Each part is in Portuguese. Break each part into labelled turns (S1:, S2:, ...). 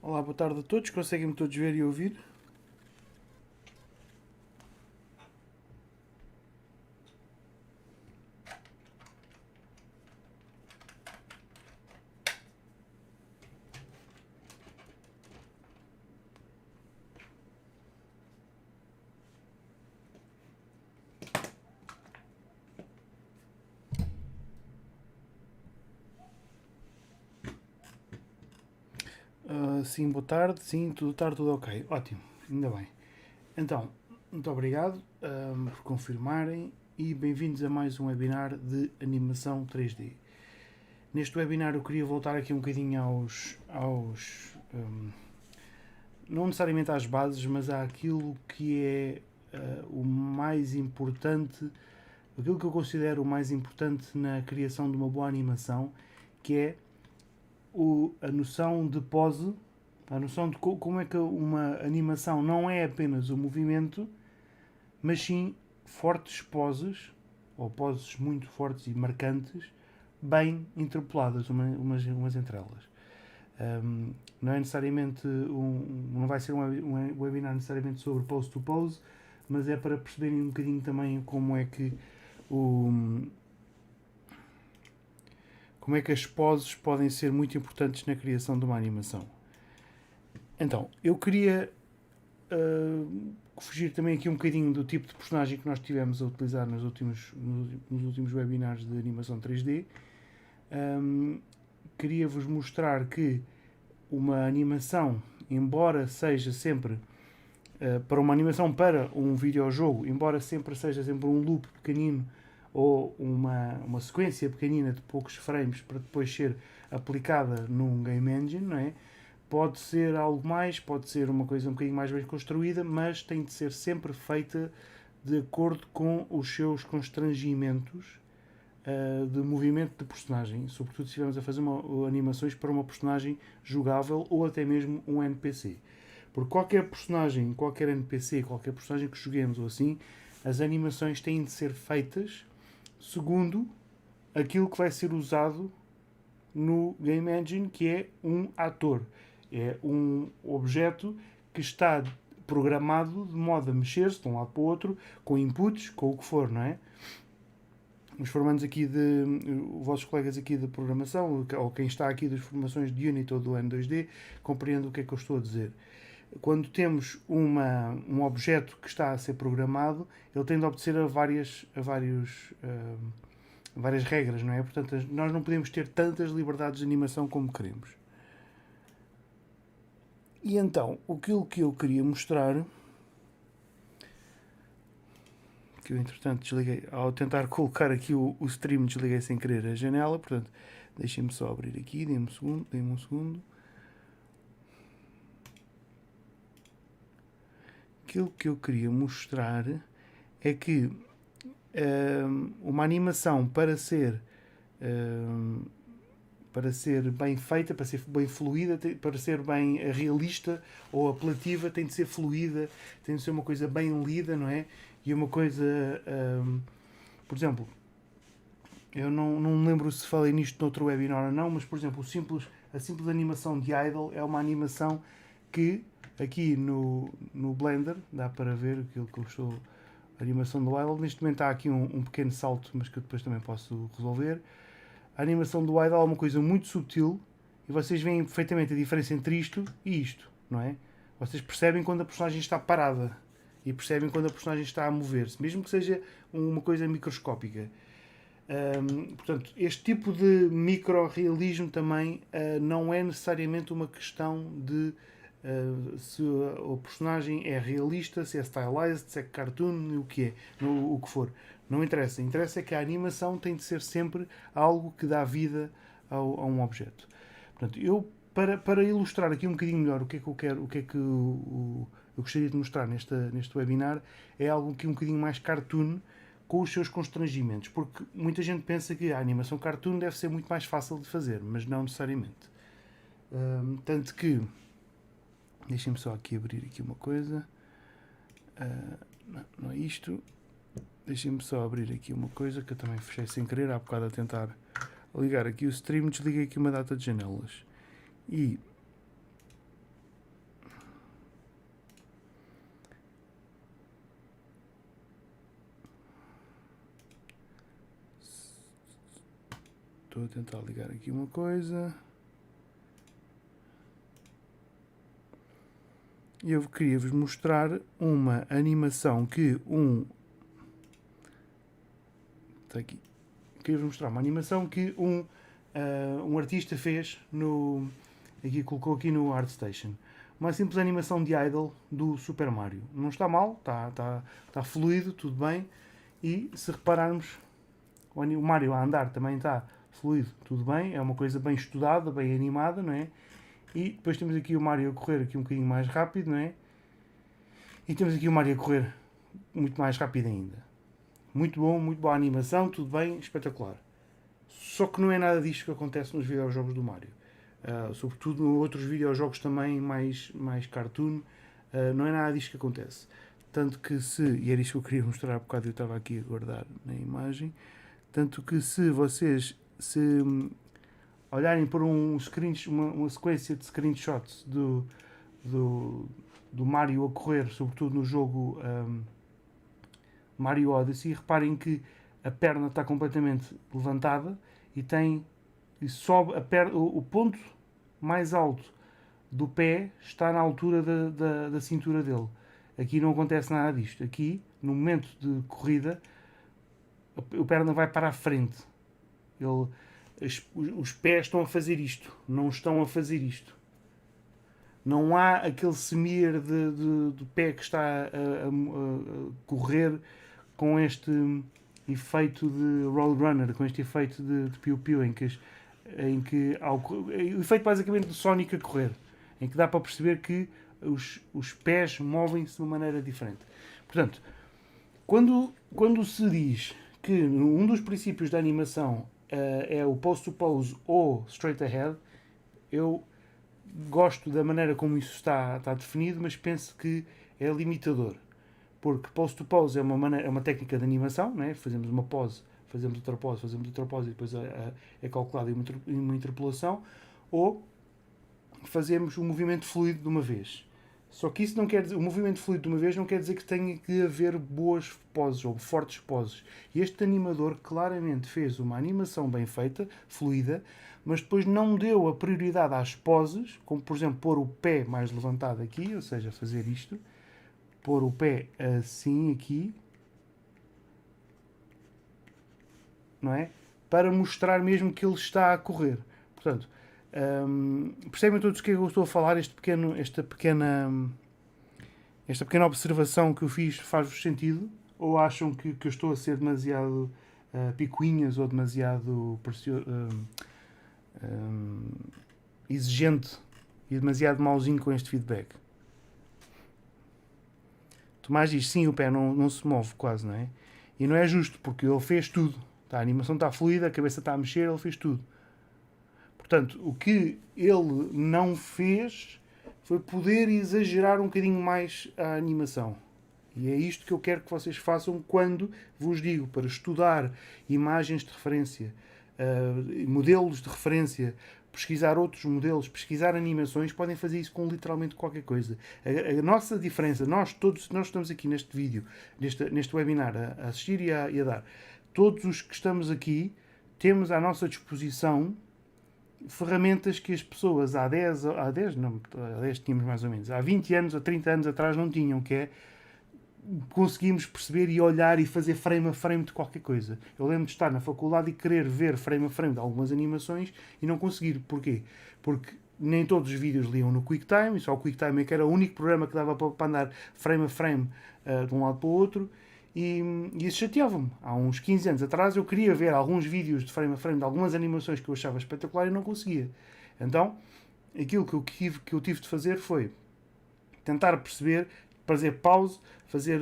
S1: Olá, boa tarde a todos. Conseguem-me todos ver e ouvir? Sim, boa tarde. Sim, tudo tarde, tudo ok. Ótimo, ainda bem. Então, muito obrigado por confirmarem e bem-vindos a mais um webinar de animação 3D. Neste webinar eu queria voltar aqui um bocadinho não necessariamente às bases, mas àquilo que é o mais importante, aquilo que eu considero o mais importante na criação de uma boa animação, que é a noção de pose, a noção de como é que uma animação não é apenas o movimento, mas sim fortes poses, ou poses muito fortes e marcantes, bem interpoladas umas entre elas. Não é necessariamente não vai ser um webinar necessariamente sobre pose to pose, mas é para perceberem um bocadinho também como é que como é que as poses podem ser muito importantes na criação de uma animação. Então, eu queria fugir também aqui um bocadinho do tipo de personagem que nós tivemos a utilizar nos últimos webinars de animação 3D. Queria-vos mostrar que uma animação, embora seja sempre para uma animação para um videojogo, embora seja sempre um loop pequenino ou uma sequência pequenina de poucos frames para depois ser aplicada num game engine, não é? Pode ser algo mais, pode ser uma coisa um bocadinho mais bem construída, mas tem de ser sempre feita de acordo com os seus constrangimentos de movimento de personagem, sobretudo se estivermos a fazer animações para uma personagem jogável ou até mesmo um NPC. Porque qualquer personagem, qualquer NPC, qualquer personagem que joguemos ou assim, as animações têm de ser feitas segundo aquilo que vai ser usado no Game Engine, que é um ator. É um objeto que está programado de modo a mexer-se de um lado para o outro, com inputs, com o que for, não é? Os formandos aqui os vossos colegas aqui de programação, ou quem está aqui das formações de Unity ou do N2D, compreende o que é que eu estou a dizer. Quando temos um objeto que está a ser programado, ele tem de obedecer a várias regras, não é? Portanto, nós não podemos ter tantas liberdades de animação como queremos. E então, aquilo que eu queria mostrar, que eu entretanto desliguei, ao tentar colocar aqui o stream, desliguei sem querer a janela, portanto, deixem-me só abrir aqui, dê-me um segundo. Aquilo que eu queria mostrar é que uma animação para ser bem feita, para ser bem fluida, para ser bem realista ou apelativa, tem de ser fluida, tem de ser uma coisa bem lida, não é? E uma coisa, por exemplo, eu não me lembro se falei nisto noutro webinar ou não, mas por exemplo, a simples animação de Idle é uma animação que aqui no Blender dá para ver aquilo que eu estou. A animação do Idle, neste momento há aqui um pequeno salto, mas que eu depois também posso resolver. A animação do Idle é uma coisa muito sutil e vocês veem perfeitamente a diferença entre isto e isto, não é? Vocês percebem quando a personagem está parada e percebem quando a personagem está a mover-se, mesmo que seja uma coisa microscópica. Portanto, este tipo de micro-realismo também não é necessariamente uma questão de se o personagem é realista, se é stylized, se é cartoon, o que é, o que for. Não interessa. Interessa é que a animação tem de ser sempre algo que dá vida a um objeto. Portanto, eu, para ilustrar aqui um bocadinho melhor o que é que eu quero, o que é que eu gostaria de mostrar neste webinar, é algo aqui um bocadinho mais cartoon, com os seus constrangimentos, porque muita gente pensa que a animação cartoon deve ser muito mais fácil de fazer, mas não necessariamente. Tanto que, deixem-me só aqui abrir aqui uma coisa, não é isto, deixem-me só abrir aqui uma coisa que eu também fechei sem querer, há bocado a tentar ligar aqui o stream, desliguei aqui uma data de janelas. E Estou a tentar ligar aqui uma coisa. E eu queria-vos mostrar uma animação que está aqui. Queria-vos mostrar uma animação que um artista fez no... Aqui colocou aqui no ArtStation. Uma simples animação de idle do Super Mario. Não está mal, está fluido, tudo bem. E se repararmos, o Mario a andar também está fluido, tudo bem. É uma coisa bem estudada, bem animada, não é? E depois temos aqui o Mario a correr aqui um bocadinho mais rápido, não é? E temos aqui o Mario a correr muito mais rápido ainda. Muito bom, muito boa animação, tudo bem, espetacular. Só que não é nada disto que acontece nos videojogos do Mario. Sobretudo em outros videojogos também mais cartoon, não é nada disto que acontece. Tanto que e era isto que eu queria mostrar há bocado, eu estava aqui a guardar na imagem, tanto que se vocês olharem para uma sequência de screenshots do Mario a correr, sobretudo no jogo Mario Odyssey, reparem que a perna está completamente levantada e sobe o ponto mais alto do pé está na altura da cintura dele. Aqui não acontece nada disto. Aqui, no momento de corrida, a perna vai para a frente. Os pés estão a fazer isto, não estão a fazer isto. Não há aquele semir de pé que está a correr com este efeito de Roadrunner, com este efeito de piu-piu, em que o efeito basicamente do Sonic a correr, em que dá para perceber que os pés movem-se de uma maneira diferente. Portanto, quando se diz que um dos princípios da animação é o pose-to-pose ou straight ahead, eu gosto da maneira como isso está definido, mas penso que é limitador. Porque pose-to-pose é uma técnica de animação, não é? Fazemos uma pose, fazemos outra pose e depois é calculada uma interpolação, ou fazemos um movimento fluido de uma vez. Só que isso não quer dizer, o movimento fluido de uma vez não quer dizer que tenha que haver boas poses ou fortes poses. E este animador claramente fez uma animação bem feita, fluida, mas depois não deu a prioridade às poses, como por exemplo pôr o pé mais levantado aqui, ou seja, fazer isto, pôr o pé assim aqui, não é? Para mostrar mesmo que ele está a correr. Portanto, percebem todos o que eu estou a falar? Esta pequena observação que eu fiz faz-vos sentido? Ou acham que eu estou a ser demasiado picuinhas ou demasiado exigente e demasiado mauzinho com este feedback? Tomás diz, sim, o pé não se move quase, não é? E não é justo, porque ele fez tudo. A animação está fluida, a cabeça está a mexer, ele fez tudo. Portanto, o que ele não fez foi poder exagerar um bocadinho mais a animação. E é isto que eu quero que vocês façam quando vos digo para estudar imagens de referência, modelos de referência, pesquisar outros modelos, pesquisar animações, podem fazer isso com literalmente qualquer coisa. A nossa diferença, nós estamos aqui neste vídeo, neste webinar, a assistir e a dar. Todos os que estamos aqui temos à nossa disposição ferramentas que as pessoas há 10 tínhamos mais ou menos, há 20 anos ou 30 anos atrás não tinham, que é conseguimos perceber e olhar e fazer frame a frame de qualquer coisa. Eu lembro de estar na faculdade e querer ver frame a frame de algumas animações e não conseguir. Porquê? Porque nem todos os vídeos liam no QuickTime, e só o QuickTime é que era o único programa que dava para andar frame a frame de um lado para o outro, e isso chateava-me. Há uns 15 anos atrás eu queria ver alguns vídeos de frame a frame de algumas animações que eu achava espetacular e não conseguia. Então, aquilo que eu tive de fazer foi tentar perceber, fazer pause, fazer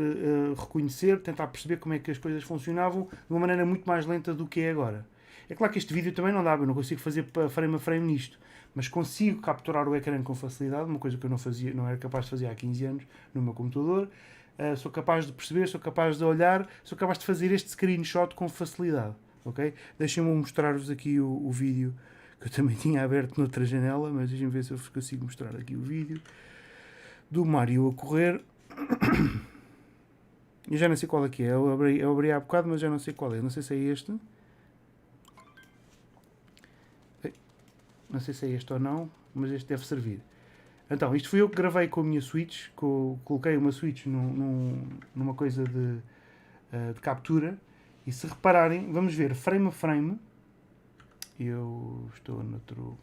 S1: reconhecer, tentar perceber como é que as coisas funcionavam de uma maneira muito mais lenta do que é agora. É claro que este vídeo também não dá, eu não consigo fazer frame a frame nisto, mas consigo capturar o ecrã com facilidade, uma coisa que eu não era capaz de fazer há 15 anos no meu computador. Sou capaz de perceber, sou capaz de olhar, sou capaz de fazer este screenshot com facilidade. Okay? Deixem-me mostrar-vos aqui o vídeo que eu também tinha aberto noutra janela, mas deixem-me ver se eu consigo mostrar aqui o vídeo do Mario a correr. Eu já não sei qual é que é, eu abri há bocado, mas já não sei qual é, não sei se é este. Não sei se é este ou não, mas este deve servir. Então, isto fui eu que gravei com a minha Switch, coloquei uma Switch numa coisa de captura, e se repararem, vamos ver frame a frame. Eu estou noutro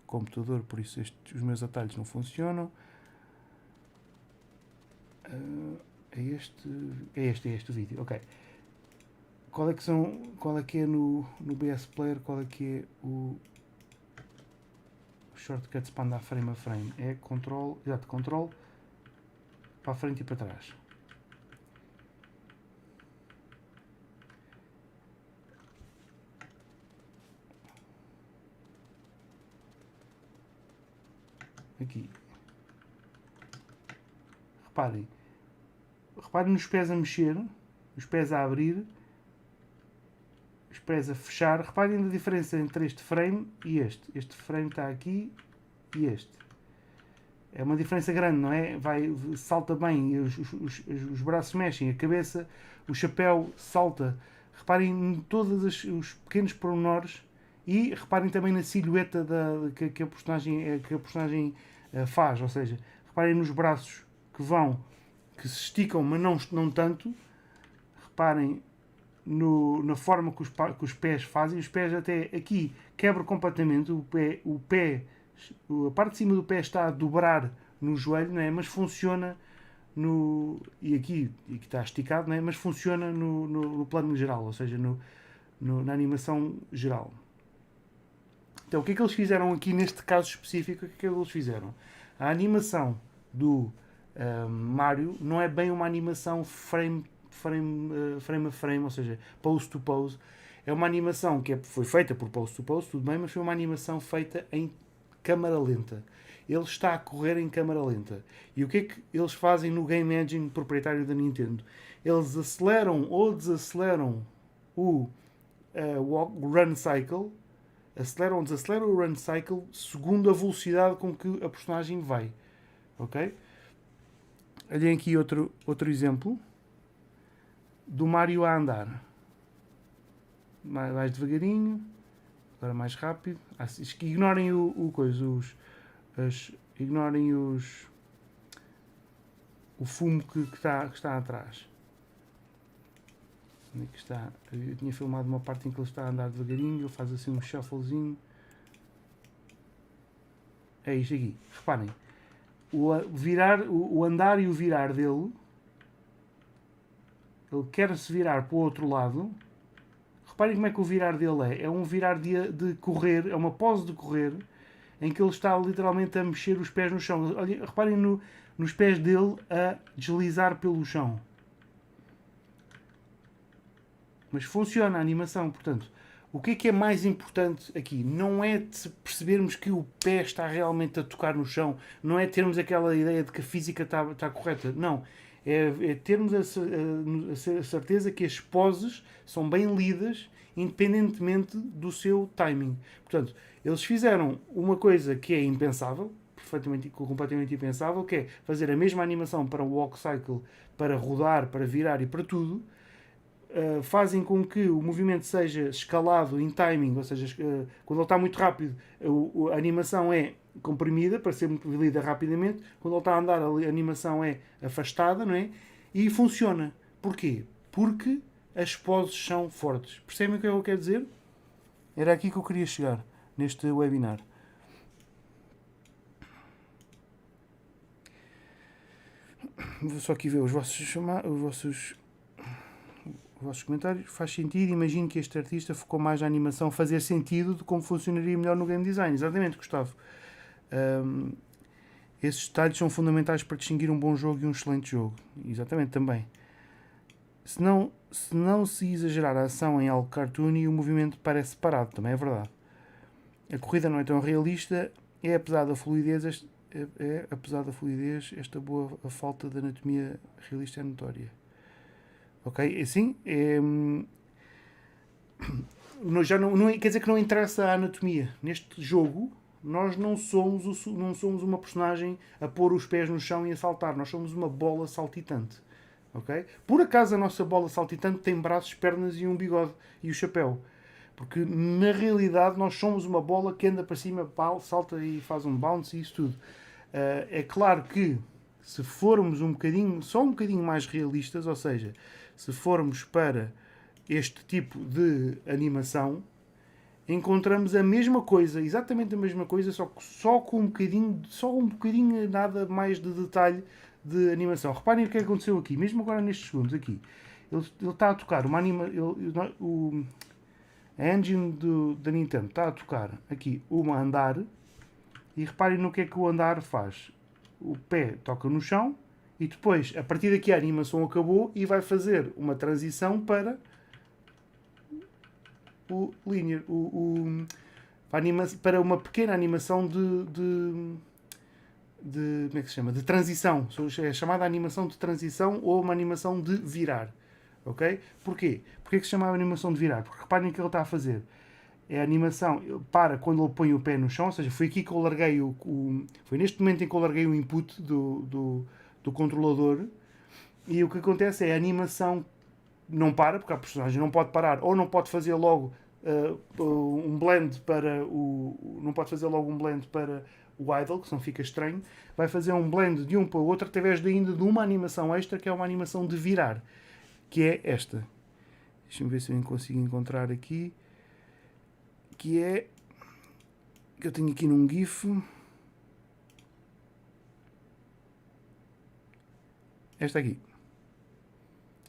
S1: computador, por isso os meus atalhos não funcionam. É este o vídeo, ok. Qual é que é no BS Player, qual é que é o shortcuts para andar frame a frame? É control para a frente e para trás. Aqui. Reparem nos pés a mexer, os pés a abrir, os pés a fechar. Reparem a diferença entre este frame e este. Este frame está aqui e este. É uma diferença grande, não é? Salta bem, os braços mexem, a cabeça, o chapéu salta. Reparem em todos os pequenos pormenores e reparem também na silhueta que a personagem faz. Ou seja, reparem nos braços que se esticam, mas não tanto. Reparem na forma que os pés fazem. Os pés até aqui quebram completamente. A parte de cima do pé está a dobrar no joelho, não é? Mas funciona e aqui está esticado, não é? Mas funciona no plano geral, ou seja, na animação geral. Então, o que é que eles fizeram aqui neste caso específico? O que é que eles fizeram? A animação do Mario não é bem uma animação frame a frame, ou seja, pose to pose. É uma animação que foi feita por pose to pose, tudo bem, mas foi uma animação feita em câmara lenta. Ele está a correr em câmara lenta. E o que é que eles fazem no Game Engine proprietário da Nintendo? Eles aceleram ou desaceleram o run cycle, aceleram ou desaceleram o run cycle segundo a velocidade com que a personagem vai. Ok? Olhem aqui outro exemplo do Mario a andar. Mais devagarinho, agora mais rápido. Ignorem ignorem o fumo que está atrás. Onde é que está? Eu tinha filmado uma parte em que ele está a andar devagarinho, ele faz assim um shufflezinho. É isto aqui. Reparem. O andar e o virar dele, ele quer se virar para o outro lado. Reparem como é que o virar dele é. É um virar de correr, é uma pose de correr, em que ele está literalmente a mexer os pés no chão. Olha, reparem nos pés dele a deslizar pelo chão. Mas funciona a animação, portanto. O que é mais importante aqui? Não é de percebermos que o pé está realmente a tocar no chão, não é termos aquela ideia de que a física está correta, não. É termos a certeza que as poses são bem lidas, independentemente do seu timing. Portanto, eles fizeram uma coisa que é impensável, completamente impensável, que é fazer a mesma animação para o walk cycle, para rodar, para virar e para tudo. Fazem com que o movimento seja escalado em timing, ou seja, quando ele está muito rápido, a animação é comprimida para ser lida rapidamente, quando ele está a andar, a animação é afastada, não é? E funciona. Porquê? Porque as poses são fortes. Percebem o que eu quero dizer? Era aqui que eu queria chegar, neste webinar. Vou só aqui ver os vossos comentários. Faz sentido, imagino que este artista focou mais na animação fazer sentido de como funcionaria melhor no game design. Exatamente, Gustavo. Esses detalhes são fundamentais para distinguir um bom jogo e um excelente jogo. Exatamente, também. Se não se exagerar a ação em algo cartoony, o movimento parece parado, também é verdade. A corrida não é tão realista, apesar da fluidez, esta a falta de anatomia realista é notória. Ok? Assim, quer dizer que não interessa a anatomia. Neste jogo, nós não somos uma personagem a pôr os pés no chão e a saltar. Nós somos uma bola saltitante. Okay? Por acaso a nossa bola saltitante tem braços, pernas e um bigode e o chapéu. Porque na realidade nós somos uma bola que anda para cima, salta e faz um bounce e isso tudo. É claro que se formos um bocadinho, só um bocadinho mais realistas, ou seja, se formos para este tipo de animação, encontramos a mesma coisa, exatamente a mesma coisa, só com um bocadinho nada mais de detalhe de animação. Reparem o que aconteceu aqui, mesmo agora nestes segundos aqui. Ele está a tocar uma a engine da Nintendo está a tocar aqui uma andar e reparem no que é que o andar faz. O pé toca no chão e depois, a partir daqui, a animação acabou e vai fazer uma transição para o linear, para uma pequena animação de como é que se chama? De transição. É chamada animação de transição ou uma animação de virar. Ok? Porquê? Porquê que se chamava animação de virar? Porque reparem o que ele está a fazer. É a animação, ele para quando ele põe o pé no chão, ou seja, foi aqui que eu larguei foi neste momento em que eu larguei o input do controlador, e o que acontece é a animação não para, porque a personagem não pode parar, ou não pode fazer logo um blend para não pode fazer logo um blend para o idle, que senão fica estranho. Vai fazer um blend de um para o outro através ainda de uma animação extra, que é uma animação de virar, que é esta. Deixa-me ver se eu consigo encontrar aqui. Que é que eu tenho aqui num GIF. Esta aqui.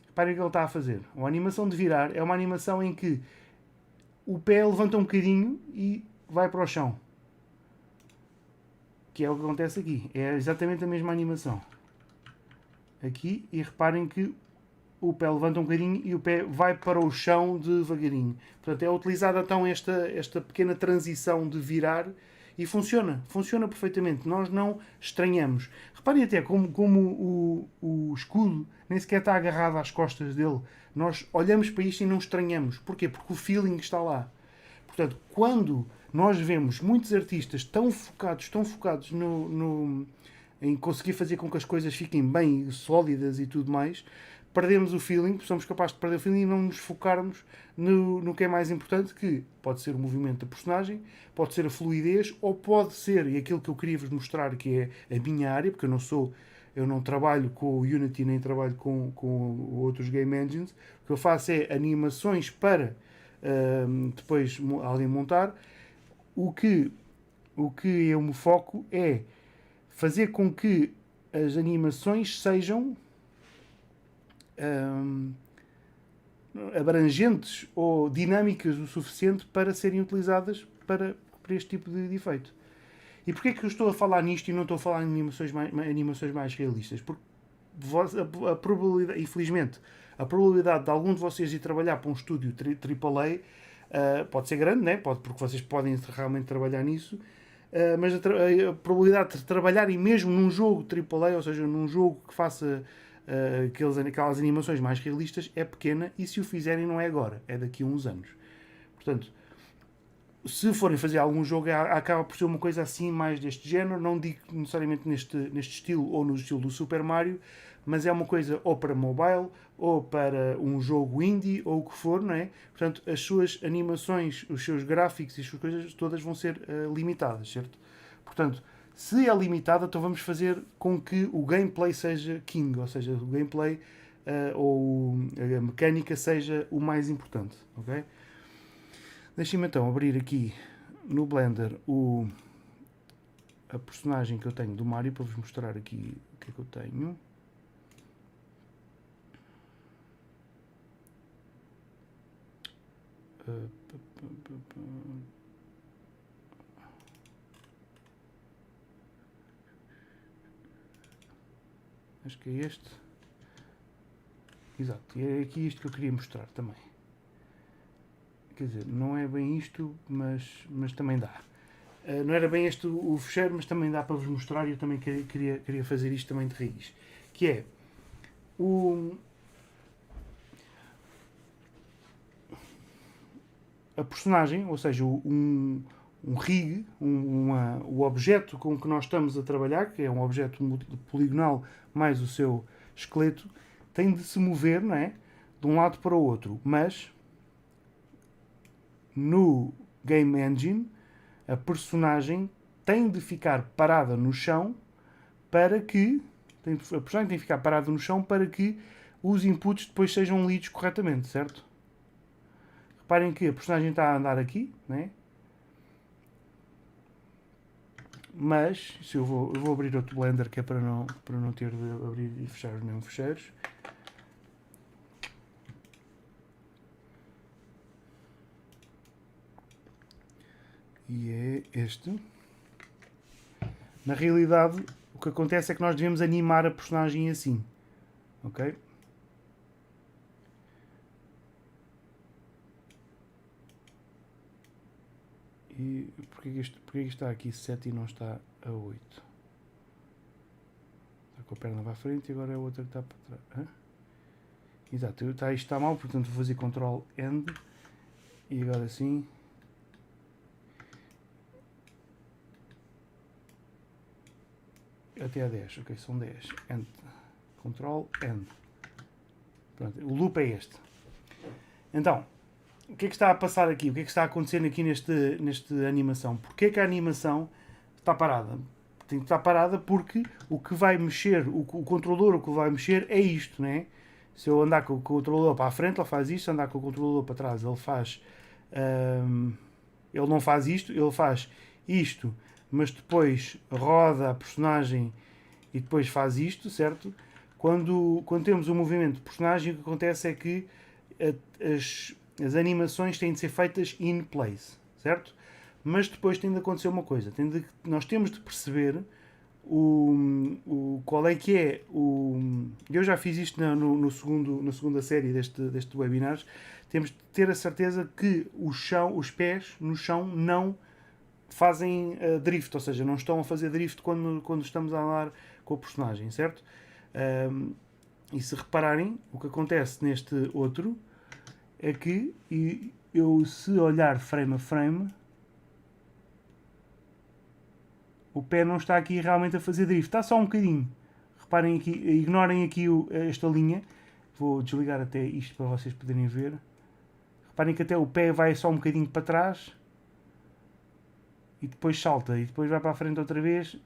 S1: Reparem o que ele está a fazer. A animação de virar é uma animação em que o pé levanta um bocadinho e vai para o chão. Que é o que acontece aqui. É exatamente a mesma animação. Aqui, e reparem que o pé levanta um bocadinho e o pé vai para o chão devagarinho. Portanto, é utilizada então esta pequena transição de virar e funciona perfeitamente. Nós não estranhamos. Reparem até como o escudo nem sequer está agarrado às costas dele. Nós olhamos para isto e não estranhamos. Porquê? Porque o feeling está lá. Portanto, quando nós vemos muitos artistas tão focados em conseguir fazer com que as coisas fiquem bem sólidas e tudo mais, perdemos o feeling, somos capazes de perder o feeling e não nos focarmos no que é mais importante, que pode ser o movimento da personagem, pode ser a fluidez, ou pode ser, e aquilo que eu queria vos mostrar, que é a minha área, porque eu não trabalho com o Unity nem trabalho com outros game engines. O que eu faço é animações para depois alguém montar. O que eu me foco é fazer com que as animações sejam abrangentes ou dinâmicas o suficiente para serem utilizadas para este tipo de efeito. E porquê é que eu estou a falar nisto e não estou a falar em animações mais realistas? Porque a probabilidade, infelizmente, a probabilidade de algum de vocês ir trabalhar para um estúdio AAA pode ser grande, né? Porque vocês podem realmente trabalhar nisso, mas a probabilidade de trabalharem mesmo num jogo AAA, ou seja, num jogo que faça aquelas animações mais realistas, é pequena, e se o fizerem não é agora, é daqui a uns anos. Portanto, se forem fazer algum jogo, acaba por ser uma coisa assim mais deste género. Não digo necessariamente neste estilo ou no estilo do Super Mario, mas é uma coisa ou para mobile ou para um jogo indie ou o que for, não é? Portanto, as suas animações, os seus gráficos e as suas coisas todas vão ser limitadas, certo? Portanto, se é limitada, então vamos fazer com que o gameplay seja king, ou seja, o gameplay ou a mecânica seja o mais importante, ok? Deixem-me então abrir aqui no Blender a personagem que eu tenho do Mario para vos mostrar aqui o que é que eu tenho. Acho que é este. Exato, e é aqui isto que eu queria mostrar também. Quer dizer, não é bem isto, mas também dá. Não era bem este o fecheiro, mas também dá para vos mostrar, e eu também queria fazer isto também de raiz. Que é a personagem, ou seja, um rig, o objeto com que nós estamos a trabalhar, que é um objeto poligonal mais o seu esqueleto, tem de se mover, não é? De um lado para o outro, mas no Game Engine, a personagem tem de ficar parada no chão para que a personagem tem de ficar parada no chão para que os inputs depois sejam lidos corretamente, certo? Reparem que a personagem está a andar aqui, né? Mas, se eu vou abrir outro Blender que é para não ter de abrir e fechar os mesmos fecheiros. E é este. Na realidade, o que acontece é que nós devemos animar a personagem assim. Ok? E porquê que isto está aqui 7 e não está a 8? Está com a perna para a frente e agora é a outra que está para trás. Hã? Exato, isto está mal, portanto vou fazer Ctrl End e agora sim. Até a 10, ok, são 10. End. Ctrl End. Pronto, o loop é este. Então, o que é que está a passar aqui? O que é que está acontecendo aqui neste animação? Porquê que a animação está parada? Tem que estar parada porque o que vai mexer, o controlador o que vai mexer é isto, né? Se eu andar com o controlador para a frente, ele faz isto. Se andar com o controlador para trás, ele faz... ele não faz isto, ele faz isto, mas depois roda a personagem e depois faz isto, certo? Quando temos um movimento de personagem, o que acontece é que as animações têm de ser feitas in place, certo? Mas depois tem de acontecer uma coisa. Nós temos de perceber qual é que é o... Eu já fiz isto na segunda série deste webinar. Temos de ter a certeza que os pés no chão não fazem drift, ou seja, não estão a fazer drift quando estamos a andar com a personagem, certo? E se repararem, o que acontece neste outro é que eu, se olhar frame a frame, o pé não está aqui realmente a fazer drift, está só um bocadinho. Reparem aqui, ignorem aqui esta linha. Vou desligar até isto para vocês poderem ver. Reparem que até o pé vai só um bocadinho para trás e depois salta e depois vai para a frente outra vez.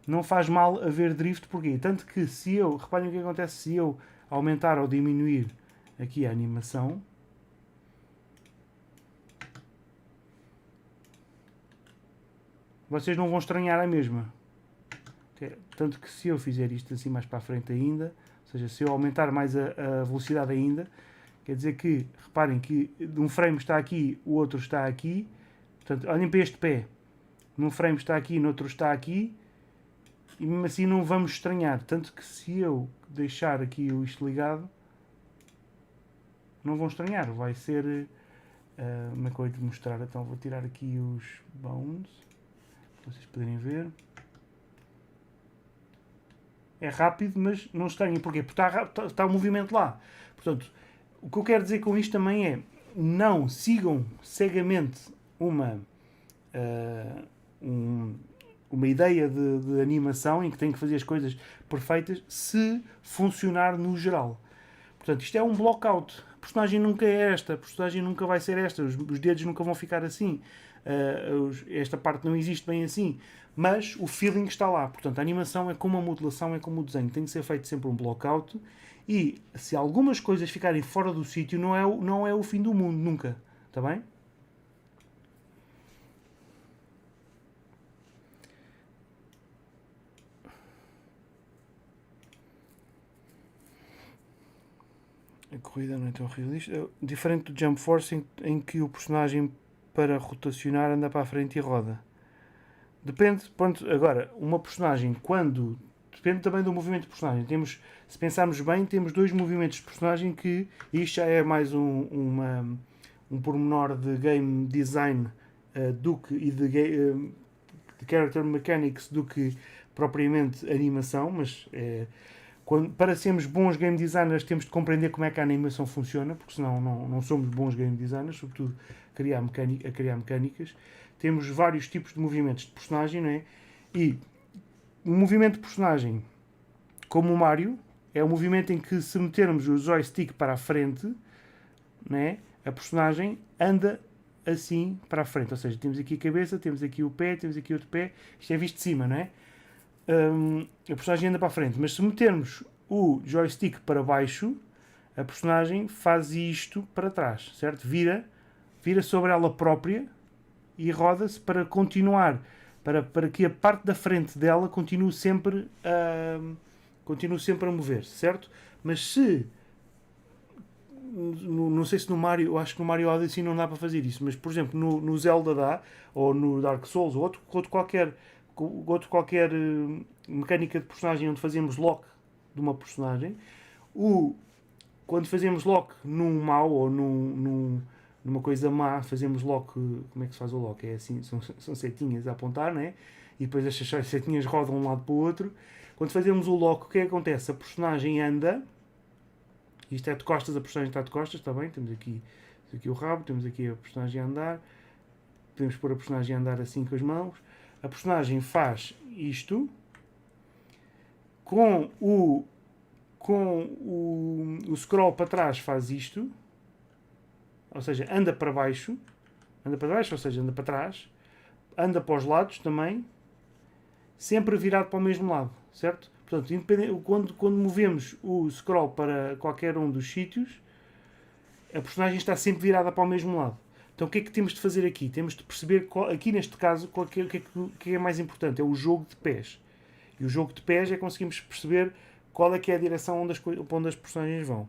S1: Não faz mal haver drift, porquê? Tanto que se eu, reparem o que acontece se eu aumentar ou diminuir aqui a animação, vocês não vão estranhar a mesma. Tanto que se eu fizer isto assim mais para a frente ainda, ou seja, se eu aumentar mais a velocidade ainda, quer dizer que, reparem que um frame está aqui, o outro está aqui. Portanto, olhem para este pé. Num frame está aqui, no outro está aqui. E mesmo assim não vamos estranhar. Tanto que se eu deixar aqui isto ligado, não vão estranhar. Vai ser... como é que eu vou te mostrar? Então vou tirar aqui os bounds, para vocês poderem ver. É rápido, mas não estranhem. Porquê? Porque está o movimento lá. Portanto, o que eu quero dizer com isto também é: não sigam cegamente uma ideia de animação em que tem que fazer as coisas perfeitas se funcionar no geral. Portanto, isto é um blockout. A personagem nunca é esta. A personagem nunca vai ser esta. Os dedos nunca vão ficar assim. Esta parte não existe bem assim. Mas o feeling está lá. Portanto, a animação é como a modelação, é como o desenho. Tem que ser feito sempre um blockout. E se algumas coisas ficarem fora do sítio, não é o fim do mundo. Nunca. Está bem? A corrida não é tão realista. É diferente do Jump Force em que o personagem, para rotacionar, anda para a frente e roda. Depende, pronto, agora, uma personagem quando... Depende também do movimento de personagem. Se pensarmos bem, temos dois movimentos de personagem que... Isto já é mais um pormenor de game design e de character mechanics do que propriamente animação, mas... para sermos bons game designers temos de compreender como é que a animação funciona, porque senão não somos bons game designers, sobretudo a criar mecânicas. Temos vários tipos de movimentos de personagem, não é? E o movimento de personagem, como o Mario, é o movimento em que, se metermos o joystick para a frente, não é? A personagem anda assim para a frente. Ou seja, temos aqui a cabeça, temos aqui o pé, temos aqui outro pé. Isto é visto de cima, não é? A personagem anda para a frente. Mas se metermos o joystick para baixo, a personagem faz isto para trás, certo? Vira sobre ela própria e roda-se para continuar, para que a parte da frente dela continue sempre a mover-se, certo? Mas se não sei se no Mario, eu acho que no Mario Odyssey não dá para fazer isso, mas por exemplo no Zelda dá, ou no Dark Souls, ou outro qualquer mecânica de personagem onde fazemos lock de uma personagem, quando fazemos lock num mau ou numa coisa má, fazemos lock. Como é que se faz o lock? É assim, são setinhas a apontar, né? E depois estas setinhas rodam de um lado para o outro. Quando fazemos o lock, o que é que acontece? A personagem anda. Isto é de costas, a personagem está de costas, está bem? Temos aqui o rabo, temos aqui a personagem a andar. Podemos pôr a personagem a andar assim com as mãos. A personagem faz isto. Com o scroll para trás faz isto. Ou seja, anda para baixo, ou seja, anda para trás, anda para os lados também, sempre virado para o mesmo lado, certo? Portanto, quando movemos o scroll para qualquer um dos sítios, a personagem está sempre virada para o mesmo lado. Então o que é que temos de fazer aqui? Temos de perceber, aqui neste caso, o que é mais importante, é o jogo de pés. E o jogo de pés é conseguimos perceber qual é que é a direção onde as personagens vão.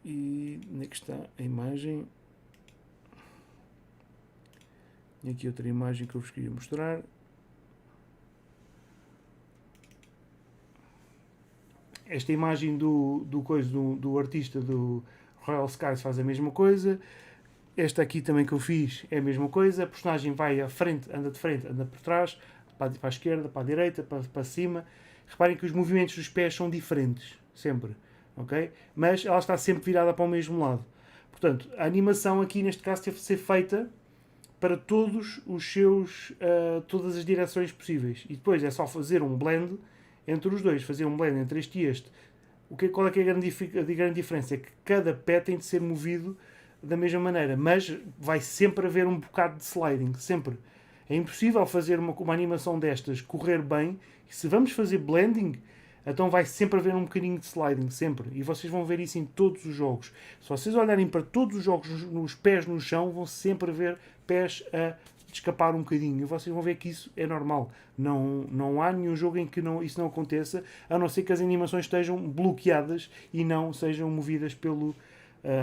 S1: E onde é que está a imagem? E aqui outra imagem que eu vos queria mostrar. Esta imagem do artista do Royal Skies faz a mesma coisa. Esta aqui também que eu fiz é a mesma coisa. A personagem vai à frente, anda por trás, para a esquerda, para a direita, para cima. Reparem que os movimentos dos pés são diferentes, sempre. Okay? Mas ela está sempre virada para o mesmo lado. Portanto, a animação aqui neste caso teve de ser feita para todas as direções possíveis. E depois é só fazer um blend entre os dois, fazer um blend entre este e este. Qual é que é a grande diferença? É que cada pé tem de ser movido da mesma maneira, mas vai sempre haver um bocado de sliding, sempre. É impossível fazer uma animação destas correr bem, e se vamos fazer blending, então vai sempre haver um bocadinho de sliding, sempre. E vocês vão ver isso em todos os jogos. Se vocês olharem para todos os jogos nos pés no chão, vão sempre ver pés a escapar um bocadinho. E vocês vão ver que isso é normal. Não há nenhum jogo em que isso não aconteça, a não ser que as animações estejam bloqueadas e não sejam movidas pelo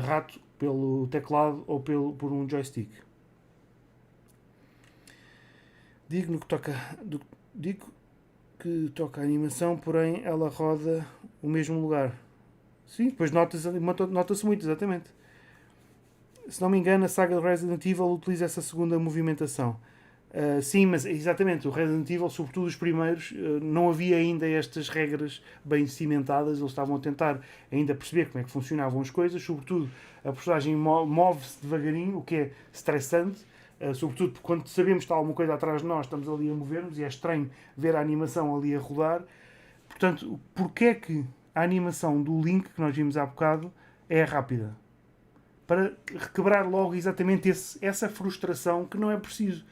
S1: rato, pelo teclado ou por um joystick. Digo que toca a animação, porém ela roda o mesmo lugar. Sim, depois nota-se muito, exatamente. Se não me engano, a saga de Resident Evil utiliza essa segunda movimentação. Sim, mas exatamente, o Resident Evil, sobretudo os primeiros, não havia ainda estas regras bem cimentadas, eles estavam a tentar ainda perceber como é que funcionavam as coisas, sobretudo a personagem move-se devagarinho, o que é estressante, sobretudo quando sabemos que está alguma coisa atrás de nós, estamos ali a mover-nos e é estranho ver a animação ali a rodar. Portanto, porquê é que a animação do Link, que nós vimos há bocado, é rápida? Para requebrar logo exatamente essa frustração que não é preciso.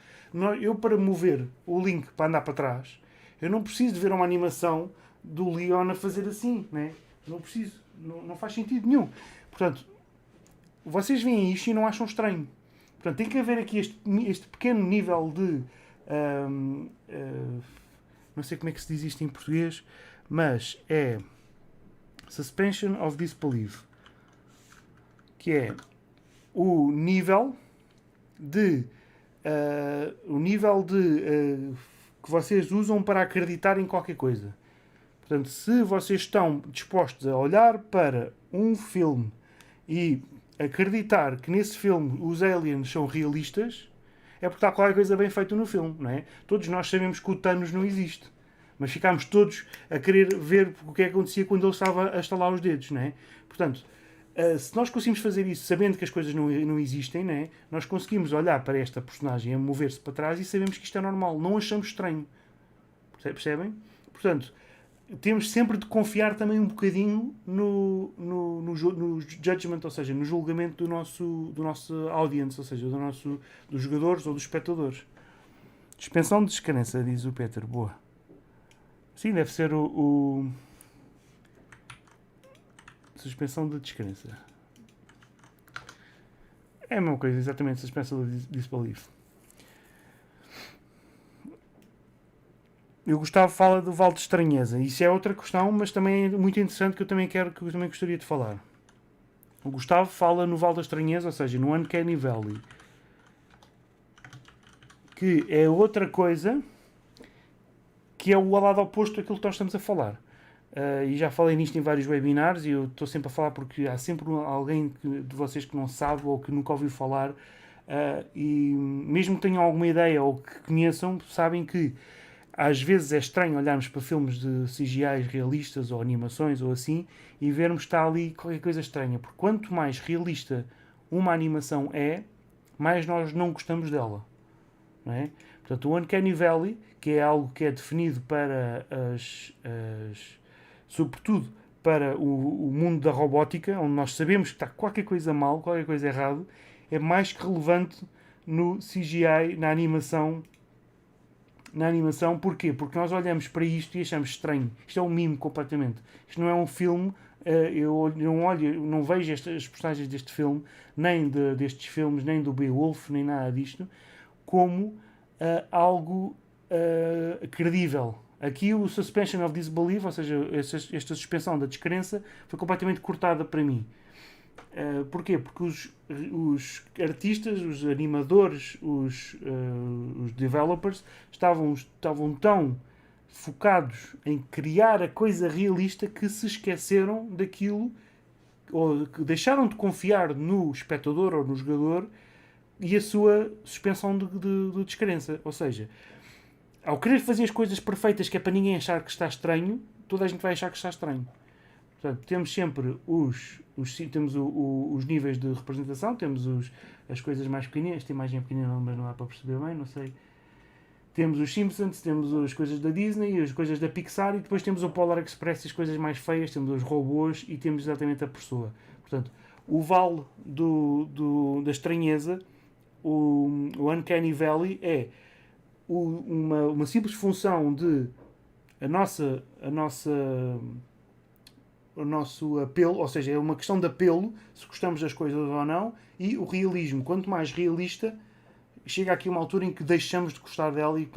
S1: Eu, para mover o Link para andar para trás, eu não preciso de ver uma animação do Leon a fazer assim, né? Não preciso, não faz sentido nenhum. Portanto, vocês veem isto e não acham estranho. Portanto, tem que haver aqui este pequeno nível de não sei como é que se diz isto em português, mas é suspension of disbelief, que é o nível de que vocês usam para acreditar em qualquer coisa. Portanto, se vocês estão dispostos a olhar para um filme e acreditar que nesse filme os aliens são realistas, é porque está qualquer coisa bem feita no filme, não é? Todos nós sabemos que o Thanos não existe, mas ficámos todos a querer ver o que é que acontecia quando ele estava a estalar os dedos, não é? Portanto, se nós conseguimos fazer isso sabendo que as coisas não existem, não é? Nós conseguimos olhar para esta personagem a mover-se para trás e sabemos que isto é normal, não achamos estranho. Percebem? Portanto, temos sempre de confiar também um bocadinho no judgment, ou seja, no julgamento do nosso audience, ou seja, dos jogadores ou dos espectadores. Suspensão de descrença, diz o Peter. Boa. Sim, deve ser suspensão de descrença. É a mesma coisa, exatamente, suspensão de disbelief. E o Gustavo fala do Vale de Estranheza. Isso é outra questão, mas também é muito interessante que eu também gostaria de falar. O Gustavo fala no Vale da Estranheza, ou seja, no Uncanny Valley. Que é outra coisa que é o lado oposto daquilo que nós estamos a falar. E já falei nisto em vários webinars e eu estou sempre a falar porque há sempre alguém de vocês que não sabe ou que nunca ouviu falar e mesmo que tenham alguma ideia ou que conheçam, sabem que às vezes é estranho olharmos para filmes de CGI realistas ou animações ou assim e vermos que está ali qualquer coisa estranha, porque quanto mais realista uma animação é, mais nós não gostamos dela. Não é? Portanto, o Uncanny Valley, que é algo que é definido para sobretudo para o mundo da robótica, onde nós sabemos que está qualquer coisa mal, qualquer coisa errado, é mais que relevante no CGI, na animação. Porquê? Porque nós olhamos para isto e achamos estranho. Isto é um mimo completamente. Isto não é um filme. Eu não vejo as personagens deste filme, nem destes filmes, nem do Beowulf, nem nada disto, como algo credível. Aqui o suspension of disbelief, ou seja, esta suspensão da descrença, foi completamente cortada para mim. Porquê? Porque os artistas, os animadores, os developers estavam tão focados em criar a coisa realista que se esqueceram daquilo, ou que deixaram de confiar no espectador ou no jogador e a sua suspensão de descrença. Ou seja, ao querer fazer as coisas perfeitas, que é para ninguém achar que está estranho, toda a gente vai achar que está estranho. Portanto, temos sempre temos os níveis de representação, temos as coisas mais pequeninas. Esta imagem é pequenina, mas não dá para perceber bem, não sei. Temos os Simpsons, temos as coisas da Disney, as coisas da Pixar, e depois temos o Polar Express, as coisas mais feias, temos os robôs e temos exatamente a pessoa. Portanto, o vale da estranheza, o Uncanny Valley, é uma simples função de o nosso apelo, ou seja, é uma questão de apelo, se gostamos das coisas ou não, e o realismo. Quanto mais realista, chega aqui uma altura em que deixamos de gostar dela e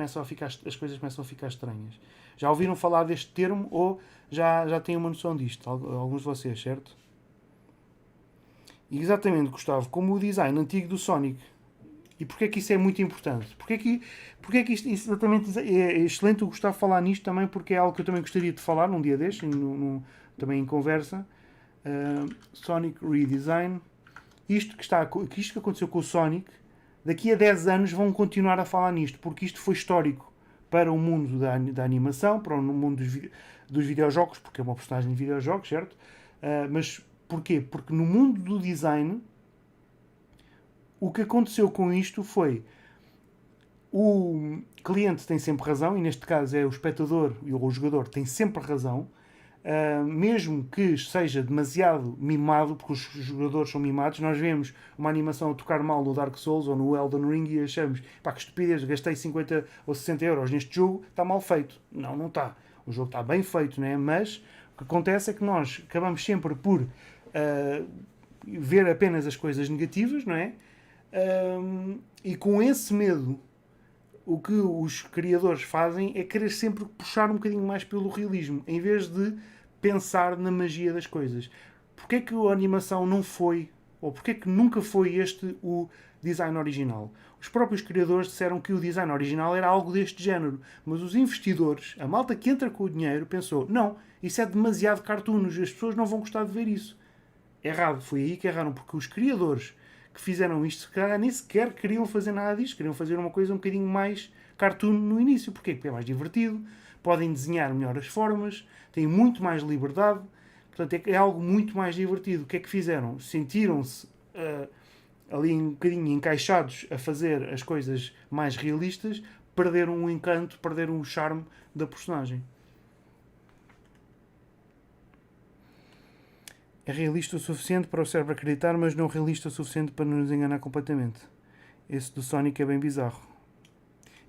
S1: as coisas começam a ficar estranhas. Já ouviram falar deste termo ou já têm uma noção disto? Alguns de vocês, certo? E exatamente, Gustavo, como o design antigo do Sonic. E porquê é que isso é muito importante? Porquê é que isto exatamente é excelente o Gustavo falar nisto também, porque é algo que eu também gostaria de falar num dia destes, também em conversa. Sonic Redesign. Isto que aconteceu com o Sonic, daqui a 10 anos vão continuar a falar nisto, porque isto foi histórico para o mundo da animação, para o mundo dos videojogos, porque é uma personagem de videojogos, certo? Mas porquê? Porque no mundo do design, o que aconteceu com isto foi o cliente tem sempre razão, e neste caso é o espectador e o jogador tem sempre razão, mesmo que seja demasiado mimado, porque os jogadores são mimados. Nós vemos uma animação a tocar mal no Dark Souls ou no Elden Ring e achamos, pá, que estupidez, gastei 50 ou 60 euros neste jogo, está mal feito. Não, não está. O jogo está bem feito, não é? Mas o que acontece é que nós acabamos sempre por ver apenas as coisas negativas, não é? E com esse medo, o que os criadores fazem é querer sempre puxar um bocadinho mais pelo realismo, em vez de pensar na magia das coisas. Porquê é que a animação não foi, ou porquê é que nunca foi este o design original? Os próprios criadores disseram que o design original era algo deste género, mas os investidores, a malta que entra com o dinheiro, pensou, não, isso é demasiado cartoons, as pessoas não vão gostar de ver isso. Errado, foi aí que erraram, porque os criadores que fizeram isto, nem sequer queriam fazer nada disto, queriam fazer uma coisa um bocadinho mais cartoon no início. Porquê? Porque é mais divertido, podem desenhar melhor as formas, têm muito mais liberdade, portanto é algo muito mais divertido. O que é que fizeram? Sentiram-se ali um bocadinho encaixados a fazer as coisas mais realistas, perderam o encanto, perderam o charme da personagem. é realista o suficiente para o cérebro acreditar, mas não realista o suficiente para nos enganar completamente. Esse do Sonic é bem bizarro.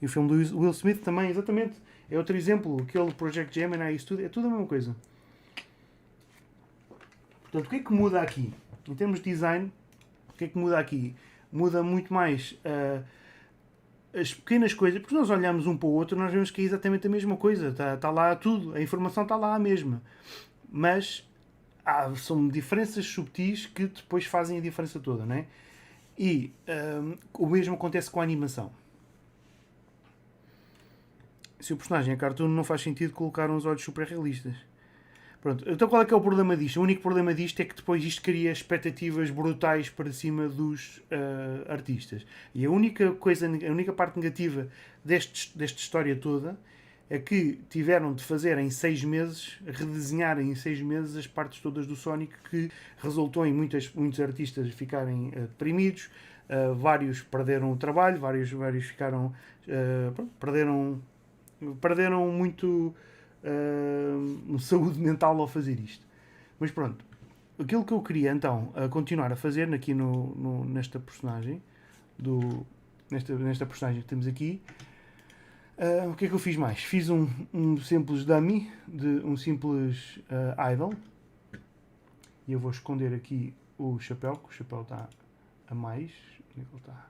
S1: E o filme do Will Smith também, exatamente. É outro exemplo. Aquele Project Gemini, isso tudo, é tudo a mesma coisa. Portanto, o que é que muda aqui? Em termos de design, o que é que muda aqui? Muda muito mais as pequenas coisas, porque nós olhamos um para o outro, nós vemos que é exatamente a mesma coisa. Está lá tudo, a informação está lá a mesma. Mas são diferenças subtis que depois fazem a diferença toda, não é? E o mesmo acontece com a animação. Se o personagem é cartoon, não faz sentido colocar uns olhos super realistas. Pronto, então qual é que é o problema disto? O único problema disto é que depois isto cria expectativas brutais para cima dos artistas. E a única parte negativa desta história toda é que tiveram de fazer em 6 meses, redesenhar em 6 meses as partes todas do Sonic, que resultou em muitos artistas ficarem deprimidos, vários perderam o trabalho, vários ficaram perderam muito saúde mental ao fazer isto. Mas pronto, aquilo que eu queria então continuar a fazer aqui nesta personagem, nesta personagem que temos aqui, o que é que eu fiz mais? Fiz um simples dummy, um simples idol, e eu vou esconder aqui o chapéu, que o chapéu está a mais. Onde é que ele está?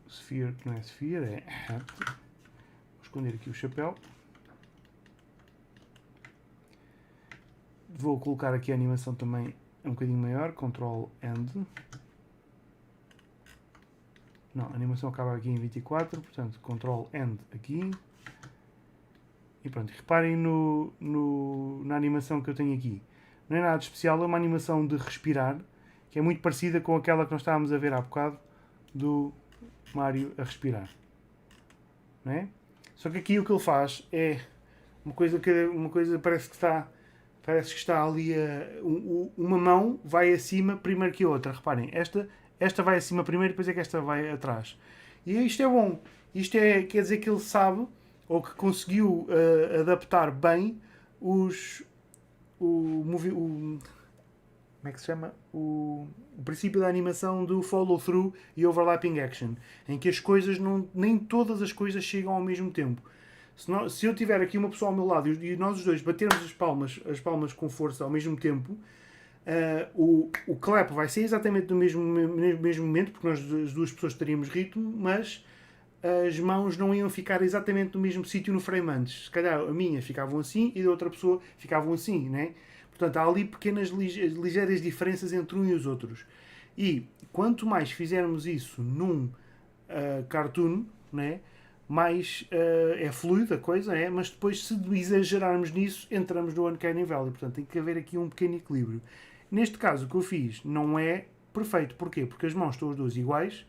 S1: Sphere, que não é Sphere, é Hat. Vou esconder aqui o chapéu. Vou colocar aqui a animação também um bocadinho maior, Ctrl End. Não, a animação acaba aqui em 24, portanto Ctrl End aqui. E pronto, reparem na animação que eu tenho aqui. Não é nada de especial, é uma animação de respirar, que é muito parecida com aquela que nós estávamos a ver há bocado, do Mario a respirar. Não é? Só que aqui o que ele faz é uma coisa parece que está ali uma mão vai acima primeiro que a outra. Reparem, esta vai acima primeiro e depois é que esta vai atrás. E isto é bom. Quer dizer que ele sabe ou que conseguiu adaptar bem como é que se chama? O princípio da animação do follow-through e overlapping action, em que as coisas nem todas as coisas chegam ao mesmo tempo. Se eu tiver aqui uma pessoa ao meu lado e nós os dois batermos as palmas com força ao mesmo tempo, o clap vai ser exatamente no mesmo momento, porque nós as duas pessoas teríamos ritmo, mas as mãos não iam ficar exatamente no mesmo sítio no frame antes. Se calhar a minha ficavam assim e da outra pessoa ficavam assim, né? Portanto, há ali pequenas ligeiras diferenças entre um e os outros. E quanto mais fizermos isso num cartoon, né, mais é fluida a coisa, mas depois se exagerarmos nisso, entramos no Uncanny Valley. Portanto, tem que haver aqui um pequeno equilíbrio. Neste caso, o que eu fiz não é perfeito. Porquê? Porque as mãos estão as duas iguais,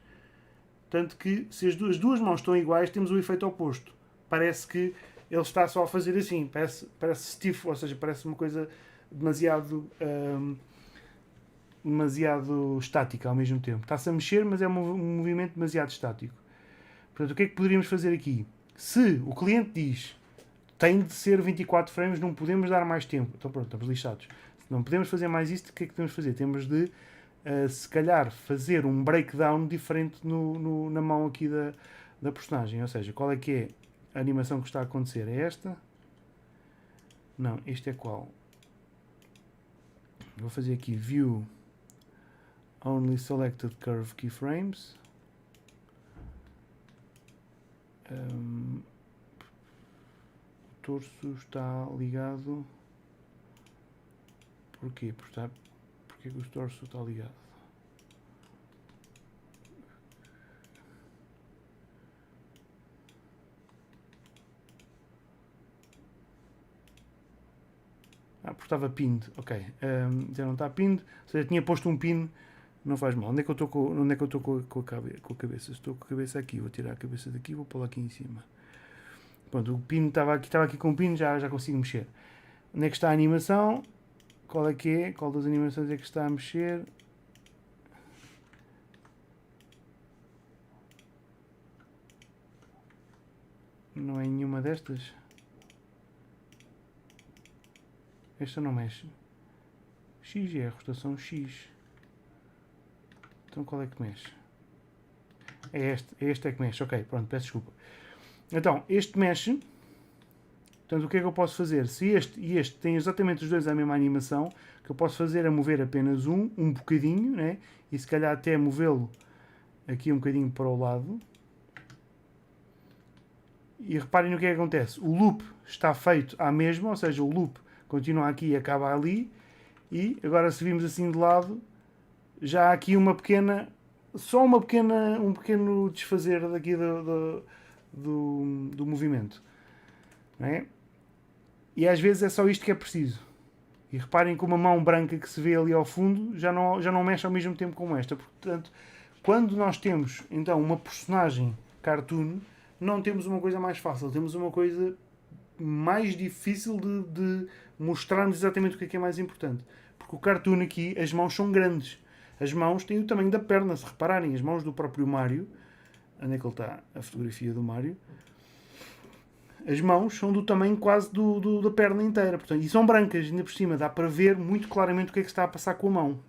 S1: tanto que se as duas mãos estão iguais, temos o efeito oposto. Parece que ele está só a fazer assim, parece stiff, ou seja, parece uma coisa demasiado estática ao mesmo tempo. Está-se a mexer, mas é um movimento demasiado estático. Portanto, o que é que poderíamos fazer aqui? Se o cliente diz tem de ser 24 frames, não podemos dar mais tempo. Então pronto, estamos lixados. Se não podemos fazer mais isto, o que é que temos de fazer? Temos de, se calhar, fazer um breakdown diferente na mão aqui da personagem. Ou seja, qual é que é a animação que está a acontecer? É esta? Não, este é qual? Vou fazer aqui View Only Selected Curve Keyframes. O torso está ligado. Porquê? Porquê que o torso está ligado? Porque estava pinned, ok. Já não está pinned, ou seja, tinha posto um pin, não faz mal. Onde é que eu estou com a cabeça? Estou com a cabeça aqui, vou tirar a cabeça daqui e vou pô-la aqui em cima. Pronto, o pin estava aqui com o pin, já consigo mexer. Onde é que está a animação? Qual é que é? Qual das animações é que está a mexer? Não é nenhuma destas? Esta não mexe. X é a rotação X. Então qual é que mexe? É este é que mexe. Ok, pronto, peço desculpa. Então, este mexe. Portanto, o que é que eu posso fazer? Se este e este têm exatamente os dois a mesma animação, o que eu posso fazer é mover apenas um bocadinho, né? E se calhar até movê-lo aqui um bocadinho para o lado. E reparem no que é que acontece. O loop está feito à mesma, ou seja, o loop continua aqui e acaba ali. E agora se virmos assim de lado, já há aqui uma pequena, um pequeno desfazer daqui do movimento. Não é? E às vezes é só isto que é preciso. E reparem que uma mão branca que se vê ali ao fundo já não mexe ao mesmo tempo como esta. Portanto, quando nós temos então uma personagem cartoon, não temos uma coisa mais fácil, temos uma coisa mais difícil de mostrarmos exatamente o que é mais importante. Porque o cartoon aqui, as mãos são grandes. As mãos têm o tamanho da perna, se repararem, as mãos do próprio Mario. Onde é que ele está? A fotografia do Mario. As mãos são do tamanho quase da perna inteira. Portanto, e são brancas, ainda por cima. Dá para ver muito claramente o que é que está a passar com a mão.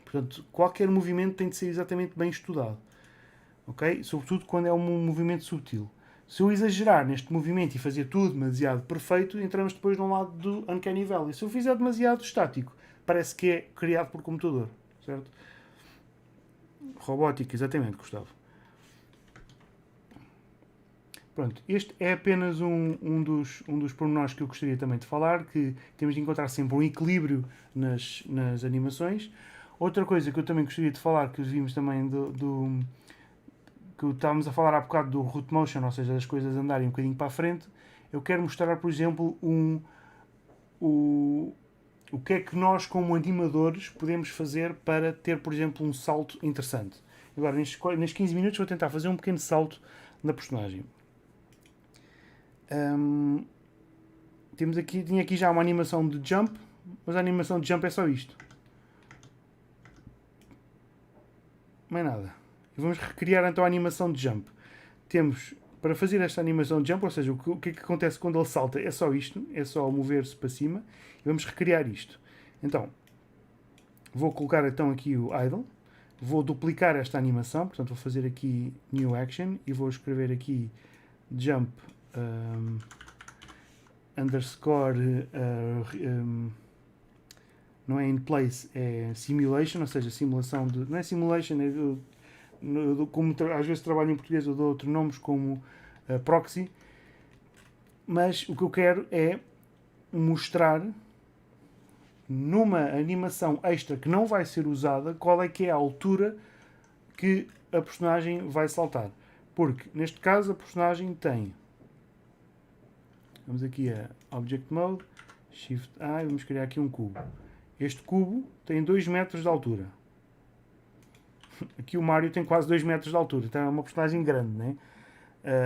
S1: Portanto, qualquer movimento tem de ser exatamente bem estudado. Ok? Sobretudo quando é um movimento subtil. Se eu exagerar neste movimento e fazer tudo demasiado perfeito, entramos depois num lado do Uncanny Valley. Se eu fizer demasiado estático, parece que é criado por computador. Certo? Robótica, exatamente, Gustavo. Pronto, este é apenas um dos pormenores que eu gostaria também de falar, que temos de encontrar sempre um equilíbrio nas animações. Outra coisa que eu também gostaria de falar, que vimos também que estávamos a falar há bocado do root motion, ou seja, das coisas andarem um bocadinho para a frente, eu quero mostrar, por exemplo, o que é que nós, como animadores, podemos fazer para ter, por exemplo, um salto interessante. Agora, nestes 15 minutos, vou tentar fazer um pequeno salto na personagem. Tinha aqui já uma animação de jump, mas a animação de jump é só isto. Mais nada. E vamos recriar então a animação de jump. Temos, para fazer esta animação de jump, ou seja, o que é que acontece quando ele salta? É só isto, é só mover-se para cima. E vamos recriar isto. Então, vou colocar então aqui o idle. Vou duplicar esta animação, portanto vou fazer aqui new action e vou escrever aqui jump underscore não é in place, é simulation, ou seja, simulação de... Não é simulation, é como às vezes trabalho em português eu dou outros nomes como proxy, mas o que eu quero é mostrar numa animação extra que não vai ser usada qual é que é a altura que a personagem vai saltar. Porque neste caso a personagem tem... Vamos aqui a Object Mode, Shift A e vamos criar aqui um cubo. Este cubo tem 2 metros de altura. Aqui o Mario tem quase 2 metros de altura, então é uma personagem grande, né?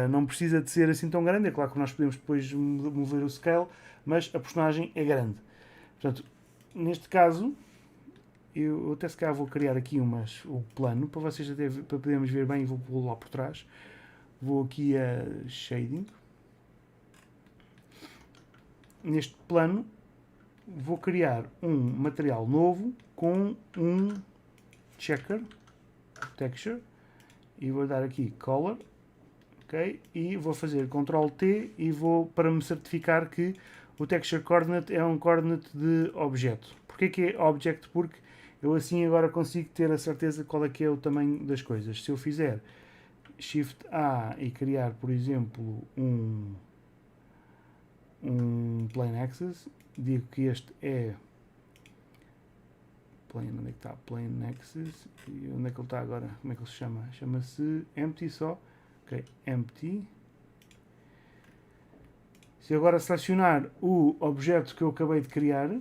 S1: Não precisa de ser assim tão grande, é claro que nós podemos depois mover o scale, mas a personagem é grande. Portanto, neste caso, eu até se calhar vou criar aqui o plano, para vocês até, para podermos ver bem, e vou pô-lo lá por trás. Vou aqui a Shading. Neste plano, vou criar um material novo com um checker, texture, e vou dar aqui color, ok? E vou fazer Ctrl T e vou para me certificar que o texture coordinate é um coordinate de objeto. Porquê que é object? Porque eu assim agora consigo ter a certeza qual é que é o tamanho das coisas. Se eu fizer Shift A e criar, por exemplo, um plane axis, digo que este é plane, onde é que está? Plane axis, e onde é que ele está agora? Como é que ele se chama? Chama-se empty só, ok, empty. Se eu agora selecionar o objeto que eu acabei de criar,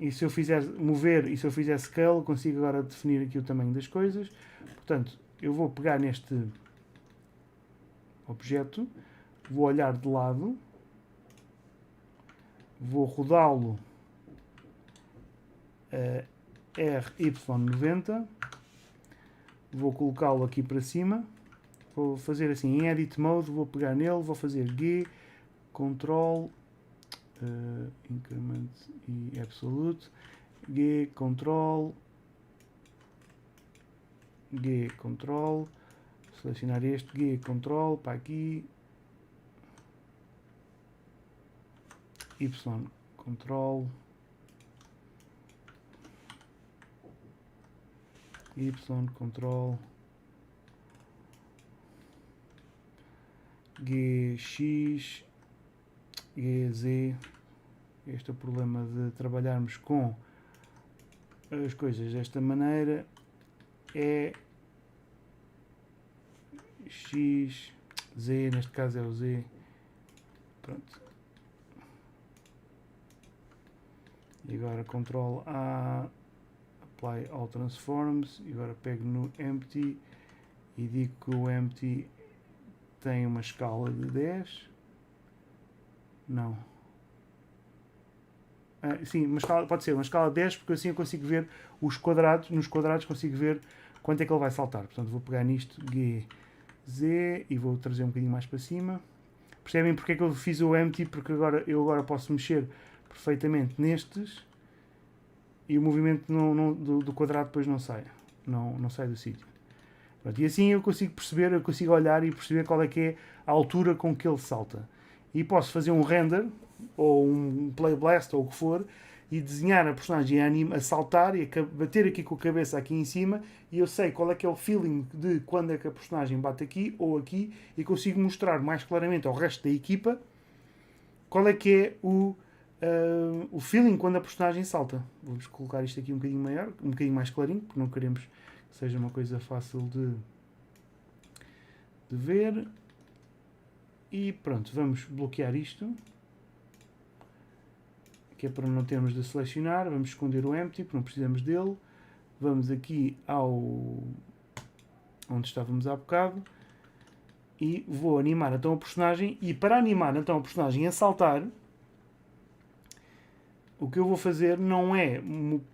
S1: e se eu fizer mover e se eu fizer scale, consigo agora definir aqui o tamanho das coisas. Portanto, eu vou pegar neste objeto, vou olhar de lado, vou rodá-lo a RY90, vou colocá-lo aqui para cima, vou fazer assim em Edit Mode, vou pegar nele, vou fazer G, Ctrl, Increment e Absolute, G, Ctrl, selecionar este, G, Ctrl, para aqui, Y, Ctrl, Y, Ctrl, GX, GZ. Este é o problema de trabalharmos com as coisas desta maneira, é X, Z, neste caso é o Z, pronto. E agora Ctrl A, Apply All Transforms, e agora pego no Empty e digo que o Empty tem uma escala de 10, não. Sim, uma escala, pode ser uma escala de 10, porque assim eu consigo ver os quadrados, nos quadrados consigo ver quanto é que ele vai saltar. Portanto, vou pegar nisto, G, Z, e vou trazer um bocadinho mais para cima. Percebem porque é que eu fiz o empty? Porque eu agora posso mexer perfeitamente nestes e o movimento do quadrado depois não sai do sítio. E assim eu consigo perceber, eu consigo olhar e perceber qual é que é a altura com que ele salta. E posso fazer um render, ou um play blast, ou o que for, e desenhar a personagem a saltar e a bater aqui com a cabeça aqui em cima, e eu sei qual é que é o feeling de quando é que a personagem bate aqui ou aqui, e consigo mostrar mais claramente ao resto da equipa qual é que é o feeling quando a personagem salta. Vamos colocar isto aqui um bocadinho maior, um bocadinho mais clarinho, porque não queremos que seja uma coisa fácil de ver. E pronto, vamos bloquear isto, que é para não termos de selecionar. Vamos esconder o empty, porque não precisamos dele. Vamos aqui onde estávamos há bocado e vou animar então a personagem. E para animar então a personagem a saltar, o que eu vou fazer não é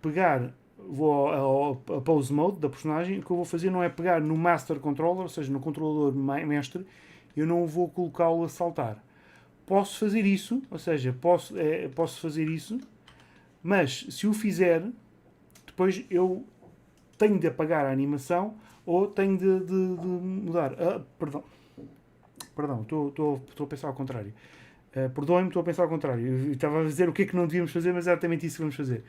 S1: pegar, vou ao pose mode da personagem. O que eu vou fazer não é pegar no master controller, ou seja, no controlador mestre, eu não vou colocá-lo a saltar. Posso fazer isso, ou seja, posso fazer isso, mas se o fizer, depois eu tenho de apagar a animação ou tenho de mudar. Perdão, estou a pensar ao contrário. Perdoem-me, estou a pensar ao contrário. Eu estava a dizer o que é que não devíamos fazer, mas é exatamente isso que vamos fazer.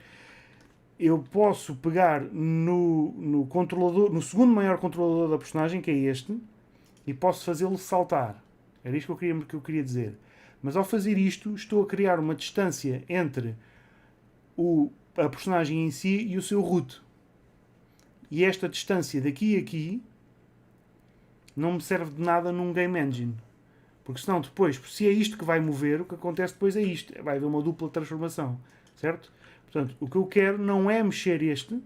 S1: Eu posso pegar no controlador, no segundo maior controlador da personagem, que é este, e posso fazê-lo saltar. Era isto que eu queria dizer. Mas ao fazer isto, estou a criar uma distância entre a personagem em si e o seu root. E esta distância daqui a aqui não me serve de nada num game engine. Porque senão depois, se é isto que vai mover, o que acontece depois é isto. Vai haver uma dupla transformação. Certo? Portanto, o que eu quero não é mexer este.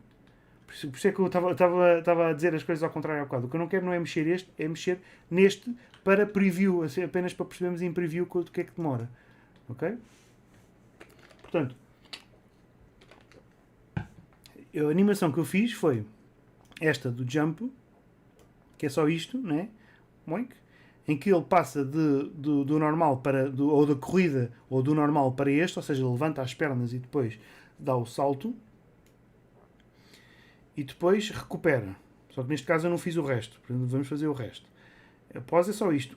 S1: Por isso é que eu estava a dizer as coisas ao contrário há bocado. O que eu não quero não é mexer este, é mexer neste para preview, assim, apenas para percebermos em preview o que é que demora. Ok? Portanto, a animação que eu fiz foi esta do jump, que é só isto, né? Em que ele passa do normal para, ou da corrida, ou do normal para este, ou seja, ele levanta as pernas e depois dá o salto. E depois recupera. Só que neste caso eu não fiz o resto. Vamos fazer o resto. A pose é só isto.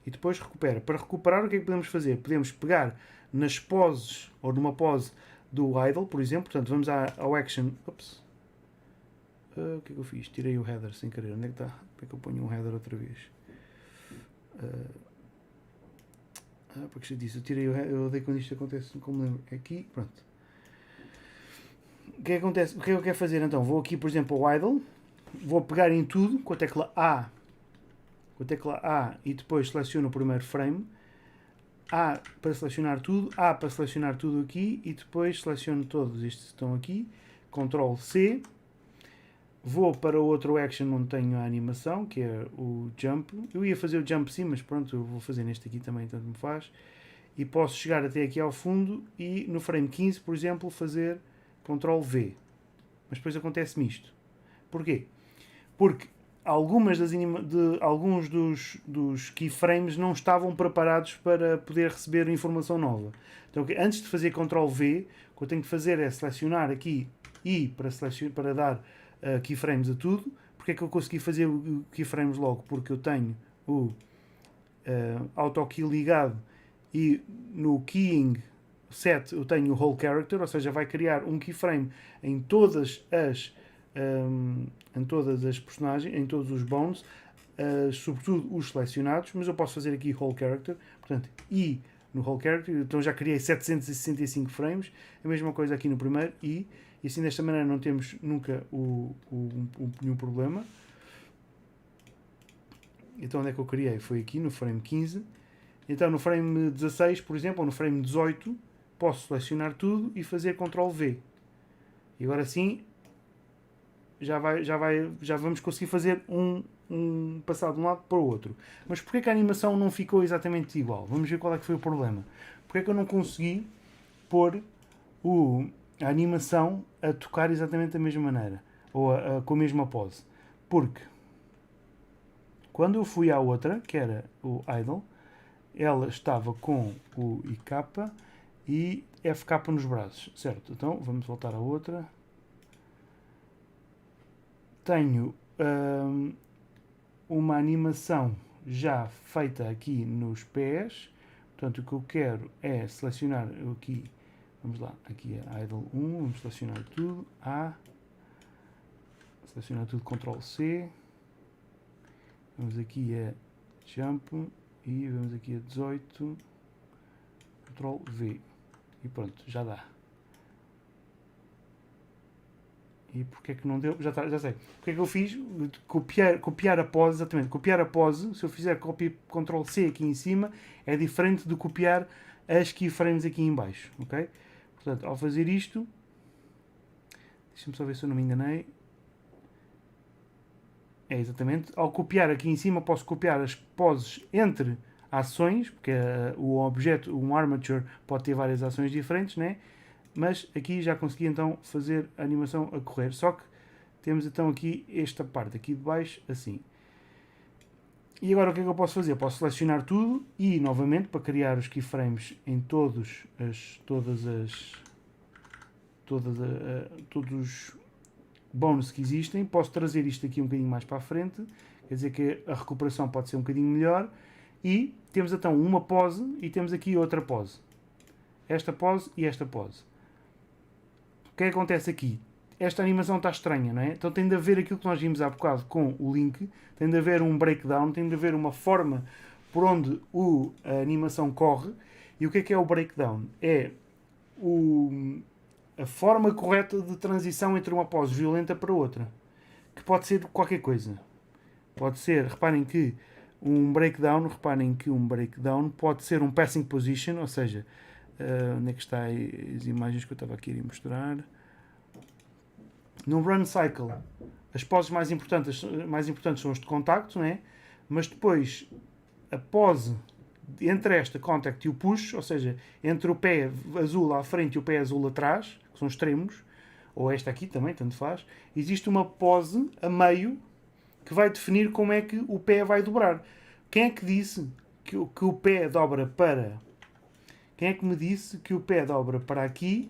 S1: E depois recupera. Para recuperar, o que é que podemos fazer? Podemos pegar nas poses, ou numa pose do idle, por exemplo. Portanto, vamos ao action. Ups. O que é que eu fiz? Tirei o header sem querer. Onde é que está? Como é que eu ponho um header outra vez? Porque eu disse, eu tirei o header. Eu odeio quando isto acontece, como lembro. Aqui, pronto. O que acontece? O que eu quero fazer então? Vou aqui, por exemplo, ao idle, vou pegar em tudo com a tecla A, e depois seleciono o primeiro frame. A para selecionar tudo, A para selecionar tudo aqui e depois seleciono todos estes que estão aqui. Ctrl C. Vou para o outro action onde tenho a animação, que é o jump. Eu ia fazer o jump sim, mas pronto, eu vou fazer neste aqui também, tanto me faz. E posso chegar até aqui ao fundo e no frame 15, por exemplo, fazer Ctrl V. Mas depois acontece-me isto. Porquê? Porque alguns dos keyframes não estavam preparados para poder receber informação nova. Então, antes de fazer Ctrl V, O que eu tenho que fazer é selecionar aqui I para dar keyframes a tudo. Porque é que eu consegui fazer keyframes logo? Porque eu tenho o AutoKey ligado e no Keying set eu tenho o whole character, ou seja, vai criar um keyframe em todas as personagens, em todos os bones, sobretudo os selecionados, mas eu posso fazer aqui whole character, portanto, I no whole character, então já criei 765 frames, a mesma coisa aqui no primeiro, e assim desta maneira não temos nunca nenhum problema. Então onde é que eu criei? Foi aqui no frame 15. Então no frame 16, por exemplo, ou no frame 18, posso selecionar tudo e fazer Ctrl V. E agora sim, já vamos conseguir fazer passar de um lado para o outro. Mas porquê que a animação não ficou exatamente igual? Vamos ver qual é que foi o problema. Porquê que eu não consegui pôr a animação a tocar exatamente da mesma maneira? Ou com a mesma pose? Porque quando eu fui à outra, que era o Idle, ela estava com o IK e FK nos braços, certo? Então vamos voltar à outra. Tenho uma animação já feita aqui nos pés, portanto o que eu quero é selecionar aqui, vamos lá, aqui é Idle 1, vamos selecionar tudo, selecionar tudo, Ctrl C, vamos aqui a Jump e vamos aqui a 18, Ctrl V e pronto, já dá. E porque é que não deu? Já sei. Porque é que eu fiz? Copiar a pose, exatamente. Copiar a pose, se eu fizer Ctrl C aqui em cima, é diferente de copiar as keyframes aqui em baixo, ok? Portanto, ao fazer isto, deixa-me só ver se eu não me enganei. É exatamente. Ao copiar aqui em cima, posso copiar as poses entre ações, porque o objeto, um armature, pode ter várias ações diferentes, né? Mas aqui já consegui então fazer a animação a correr. Só que temos então aqui esta parte aqui de baixo, assim. E agora o que é que eu posso fazer? Eu posso selecionar tudo e, novamente, para criar os keyframes em todos os bones que existem, posso trazer isto aqui um bocadinho mais para a frente, quer dizer que a recuperação pode ser um bocadinho melhor, e temos então uma pose e temos aqui outra pose. Esta pose e esta pose. O que é que acontece aqui? Esta animação está estranha, não é? Então tem de haver aquilo que nós vimos há bocado com o link, tem de haver um breakdown, tem de haver uma forma por onde a animação corre. E o que é o breakdown? É a forma correta de transição entre uma pose violenta para outra. Que pode ser qualquer coisa. Pode ser, reparem que um breakdown pode ser um passing position, ou seja, onde é que está as imagens que eu estava aqui a mostrar? No run cycle, as poses mais importantes são as de contacto, não é? Mas depois, a pose entre esta contact e o push, ou seja, entre o pé azul à frente e o pé azul atrás, que são extremos, ou esta aqui também, tanto faz, existe uma pose a meio que vai definir como é que o pé vai dobrar. Quem é que disse que o pé dobra para... Quem é que me disse que o pé dobra para aqui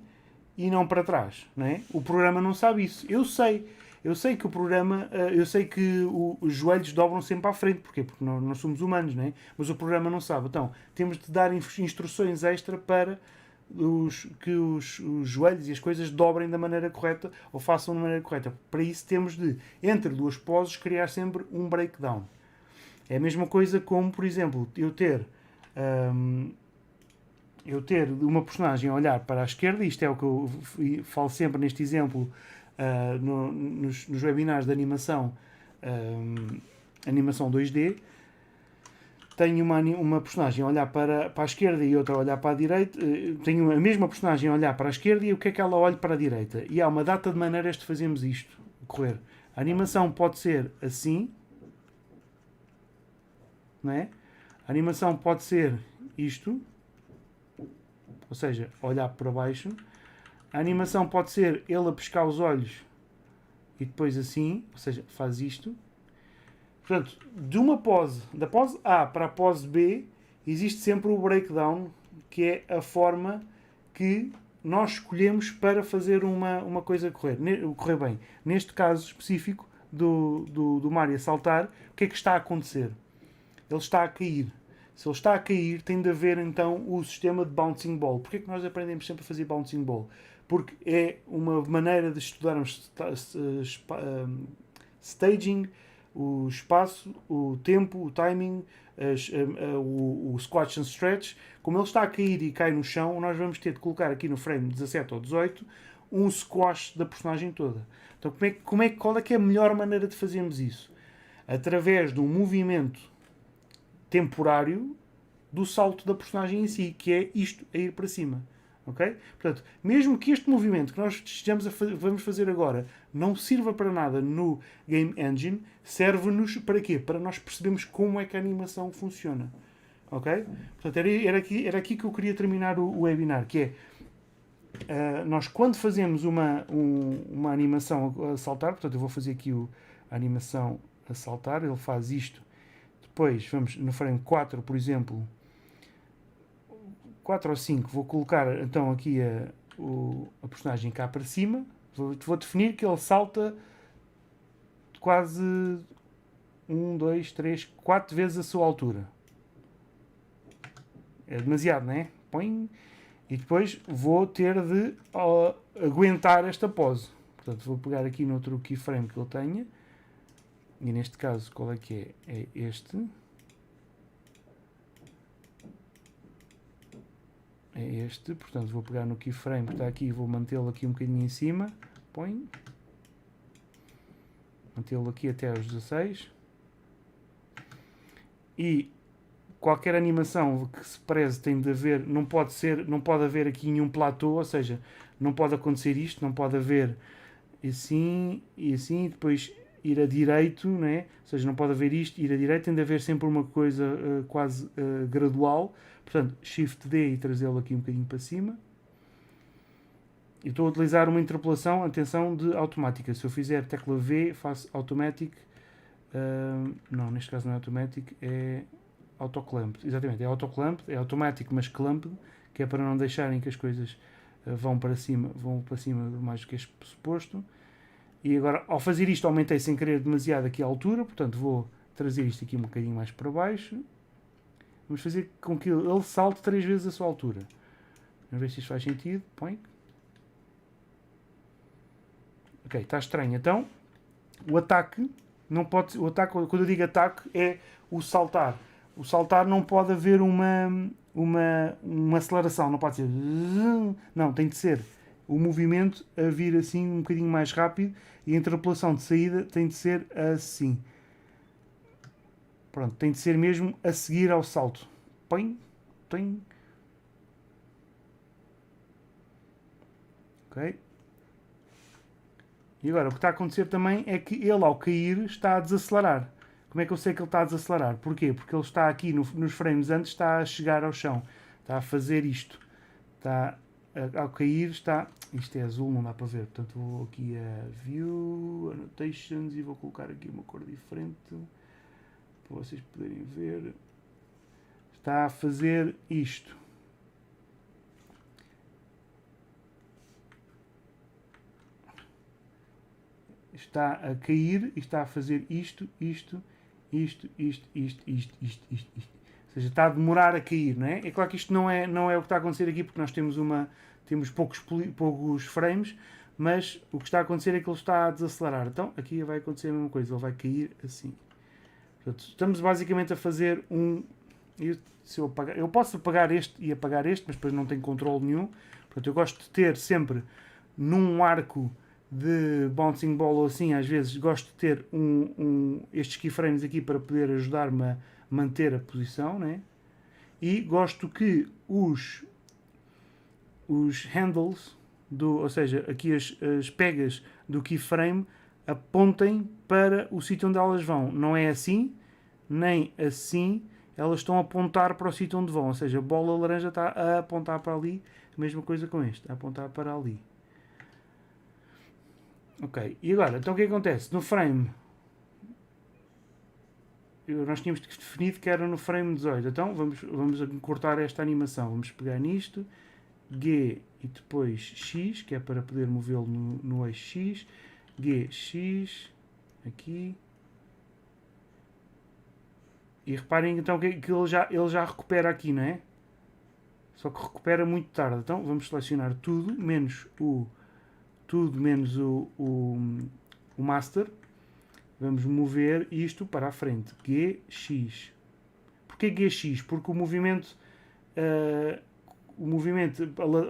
S1: e não para trás? Não é? O programa não sabe isso. Eu sei que o programa... Eu sei que os joelhos dobram sempre à frente. Porquê? Porque nós somos humanos, não é? Mas o programa não sabe. Então, temos de dar instruções extra para que os joelhos e as coisas dobrem da maneira correta ou façam da maneira correta. Para isso temos de, entre duas poses, criar sempre um breakdown. É a mesma coisa como, por exemplo, eu ter uma personagem a olhar para a esquerda, isto é o que eu falo sempre neste exemplo nos webinars de animação 2D. Tenho uma personagem a olhar para a esquerda e outra a olhar para a direita. Tenho a mesma personagem a olhar para a esquerda e o que é que ela olha para a direita. E há uma data de maneiras de fazermos isto correr. A animação pode ser assim, não é? A animação pode ser isto, ou seja, olhar para baixo. A animação pode ser ele a pescar os olhos e depois assim, ou seja, faz isto. Portanto, da pose A para a pose B, existe sempre o breakdown, que é a forma que nós escolhemos para fazer uma coisa correr bem. Neste caso específico do Mario a saltar, o que é que está a acontecer? Ele está a cair. Se ele está a cair, tem de haver então o sistema de bouncing ball. Porquê é que nós aprendemos sempre a fazer bouncing ball? Porque é uma maneira de estudarmos staging, o espaço, o tempo, o timing, o squash and stretch. Como ele está a cair e cai no chão, nós vamos ter de colocar aqui no frame 17 ou 18 um squash da personagem toda. Então qual é que é a melhor maneira de fazermos isso? Através de um movimento temporário do salto da personagem em si, que é isto, a ir para cima. Okay? Portanto, mesmo que este movimento que nós vamos fazer agora não sirva para nada no Game Engine, serve-nos para quê? Para nós percebermos como é que a animação funciona. Ok? Portanto, era aqui que eu queria terminar o webinar, que é nós quando fazemos uma animação a saltar, portanto eu vou fazer aqui a animação a saltar, ele faz isto, depois vamos no frame 4, por exemplo, 4 ou 5, vou colocar então aqui a personagem cá para cima, vou definir que ele salta quase 1, 2, 3, 4 vezes a sua altura. É demasiado, não é? Põe. E depois vou ter de aguentar esta pose. Portanto, vou pegar aqui no outro keyframe que eu tenha. E neste caso, qual é que é? É este. É este. Portanto, vou pegar no keyframe que está aqui e vou mantê-lo aqui um bocadinho em cima. Põe. Mantê-lo aqui até aos 16. E qualquer animação que se preze tem de haver, não pode haver aqui nenhum platô, ou seja, não pode acontecer isto, não pode haver assim e assim, e depois ir a direito, né? Ou seja, não pode haver isto, ir a direito, tem de haver sempre uma coisa quase gradual. Portanto, Shift D e trazê-lo aqui um bocadinho para cima. E estou a utilizar uma interpolação, atenção, de automática. Se eu fizer tecla V, faço automatic. Não, neste caso não é automatic, é autoclamp. Exatamente, é autoclamp, é automático, mas clamp, que é para não deixarem que as coisas vão para cima mais do que é suposto. E agora, ao fazer isto, aumentei sem querer demasiado aqui a altura, portanto vou trazer isto aqui um bocadinho mais para baixo. Vamos fazer com que ele salte 3 vezes a sua altura. Vamos ver se isto faz sentido. Põe. Ok, está estranho. Então, o ataque não pode. O ataque, quando eu digo ataque, é o saltar. O saltar não pode haver uma aceleração, não pode ser. Não, tem de ser o movimento a vir assim um bocadinho mais rápido e a interpolação de saída tem de ser assim. Pronto, tem de ser mesmo a seguir ao salto. Põe, tem. Ok. E agora o que está a acontecer também é que ele ao cair está a desacelerar. Como é que eu sei que ele está a desacelerar? Porquê? Porque ele está aqui nos frames antes, está a chegar ao chão. Está a fazer isto. Está ao cair, está... Isto é azul, não dá para ver. Portanto, vou aqui a View, Annotations e vou colocar aqui uma cor diferente para vocês poderem ver. Está a fazer isto. Está a cair e está a fazer isto. Ou seja, está a demorar a cair, não é? É claro que isto não é o que está a acontecer aqui, porque nós temos poucos frames, mas o que está a acontecer é que ele está a desacelerar. Então, aqui vai acontecer a mesma coisa, ele vai cair assim. Portanto, estamos basicamente a fazer eu posso apagar este e apagar este, mas depois não tenho controle nenhum. Portanto, eu gosto de ter sempre num arco de bouncing ball ou assim, às vezes gosto de ter estes keyframes aqui para poder ajudar-me a manter a posição, né? E gosto que os handles, ou seja, aqui as pegas do keyframe apontem para o sítio onde elas vão. Não é assim, nem assim, elas estão a apontar para o sítio onde vão, ou seja, a bola laranja está a apontar para ali, a mesma coisa com este, a apontar para ali. Ok, e agora, então o que acontece? No frame, nós tínhamos definido que era no frame 18, então vamos cortar esta animação, vamos pegar nisto G e depois X, que é para poder movê-lo no eixo X. G, X, aqui. E reparem então que ele já recupera aqui, não é? Só que recupera muito tarde. Então vamos selecionar tudo menos o master. Vamos mover isto para a frente. GX. Porquê GX? Porque o movimento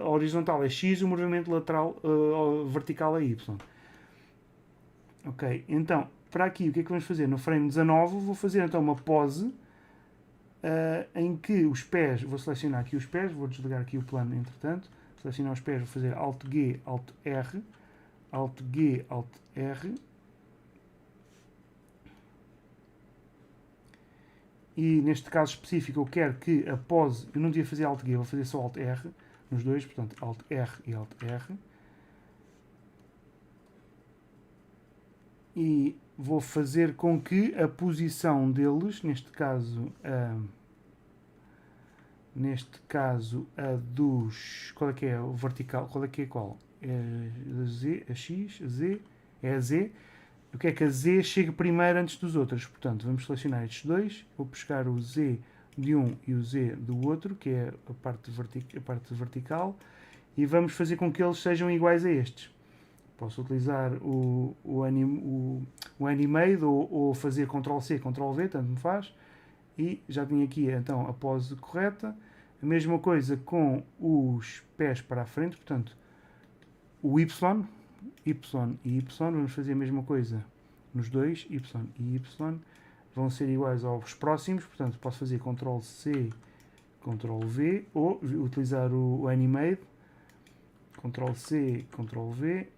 S1: horizontal é X e o movimento lateral vertical é Y. Ok, então para aqui o que é que vamos fazer? No frame 19 vou fazer então uma pose em que os pés, vou selecionar aqui os pés, vou desligar aqui o plano entretanto, selecionar os pés, vou fazer Alt G, Alt R, Alt G, Alt R, e neste caso específico eu quero que a pose, eu não devia fazer Alt G, vou fazer só Alt R nos dois, portanto Alt R e Alt R, e vou fazer com que a posição deles, neste caso a dos, qual é que é o vertical, qual é que é qual? É a Z, a X, a Z, é a Z. Eu quero que a Z chegue primeiro antes dos outros, portanto vamos selecionar estes dois, vou buscar o Z de um e o Z do outro, que é a parte vertical, e vamos fazer com que eles sejam iguais a estes. Posso utilizar o Animate ou fazer Ctrl+C, Ctrl+V, tanto me faz, e já tenho aqui então a pose correta. A mesma coisa com os pés para a frente, portanto o Y e Y, vamos fazer a mesma coisa nos dois, Y e Y, vão ser iguais aos próximos, portanto posso fazer Ctrl+C, Ctrl+V, ou utilizar o Animate, Ctrl+C, Ctrl+V,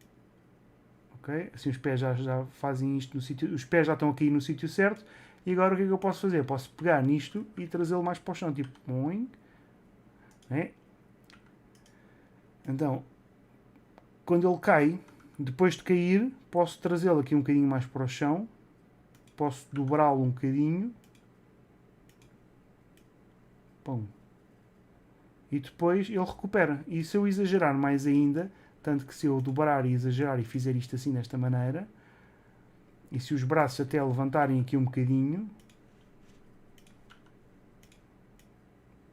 S1: ok? Assim os pés já fazem isto no sítio, os pés já estão aqui no sítio certo, e agora o que é que eu posso fazer? Posso pegar nisto e trazê-lo mais para o chão, tipo, né? Então, quando ele cai, depois de cair, posso trazê-lo aqui um bocadinho mais para o chão, posso dobrá-lo um bocadinho, pum, e depois ele recupera. E se eu exagerar mais ainda, tanto que se eu dobrar e exagerar e fizer isto assim desta maneira, e se os braços até levantarem aqui um bocadinho,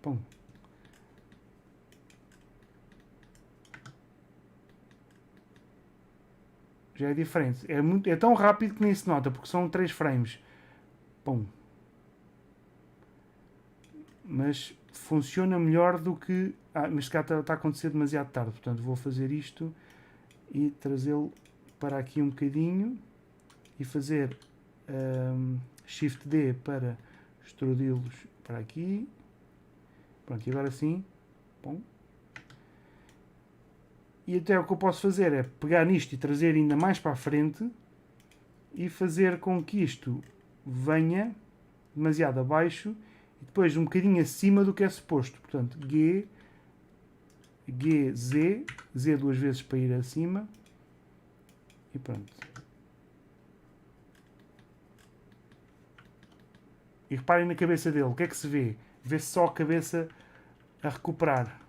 S1: pum, já é diferente. É tão rápido que nem se nota, porque são 3 frames. Pum. Mas funciona melhor do que... mas cá está a acontecer demasiado tarde, portanto vou fazer isto e trazê-lo para aqui um bocadinho e fazer Shift D para extrudi-los para aqui. Pronto, e agora sim. Bom. E até o que eu posso fazer é pegar nisto e trazer ainda mais para a frente e fazer com que isto venha demasiado abaixo e depois um bocadinho acima do que é suposto. Portanto, G, Z, Z duas vezes para ir acima e pronto. E reparem na cabeça dele, o que é que se vê? Vê-se só a cabeça a recuperar.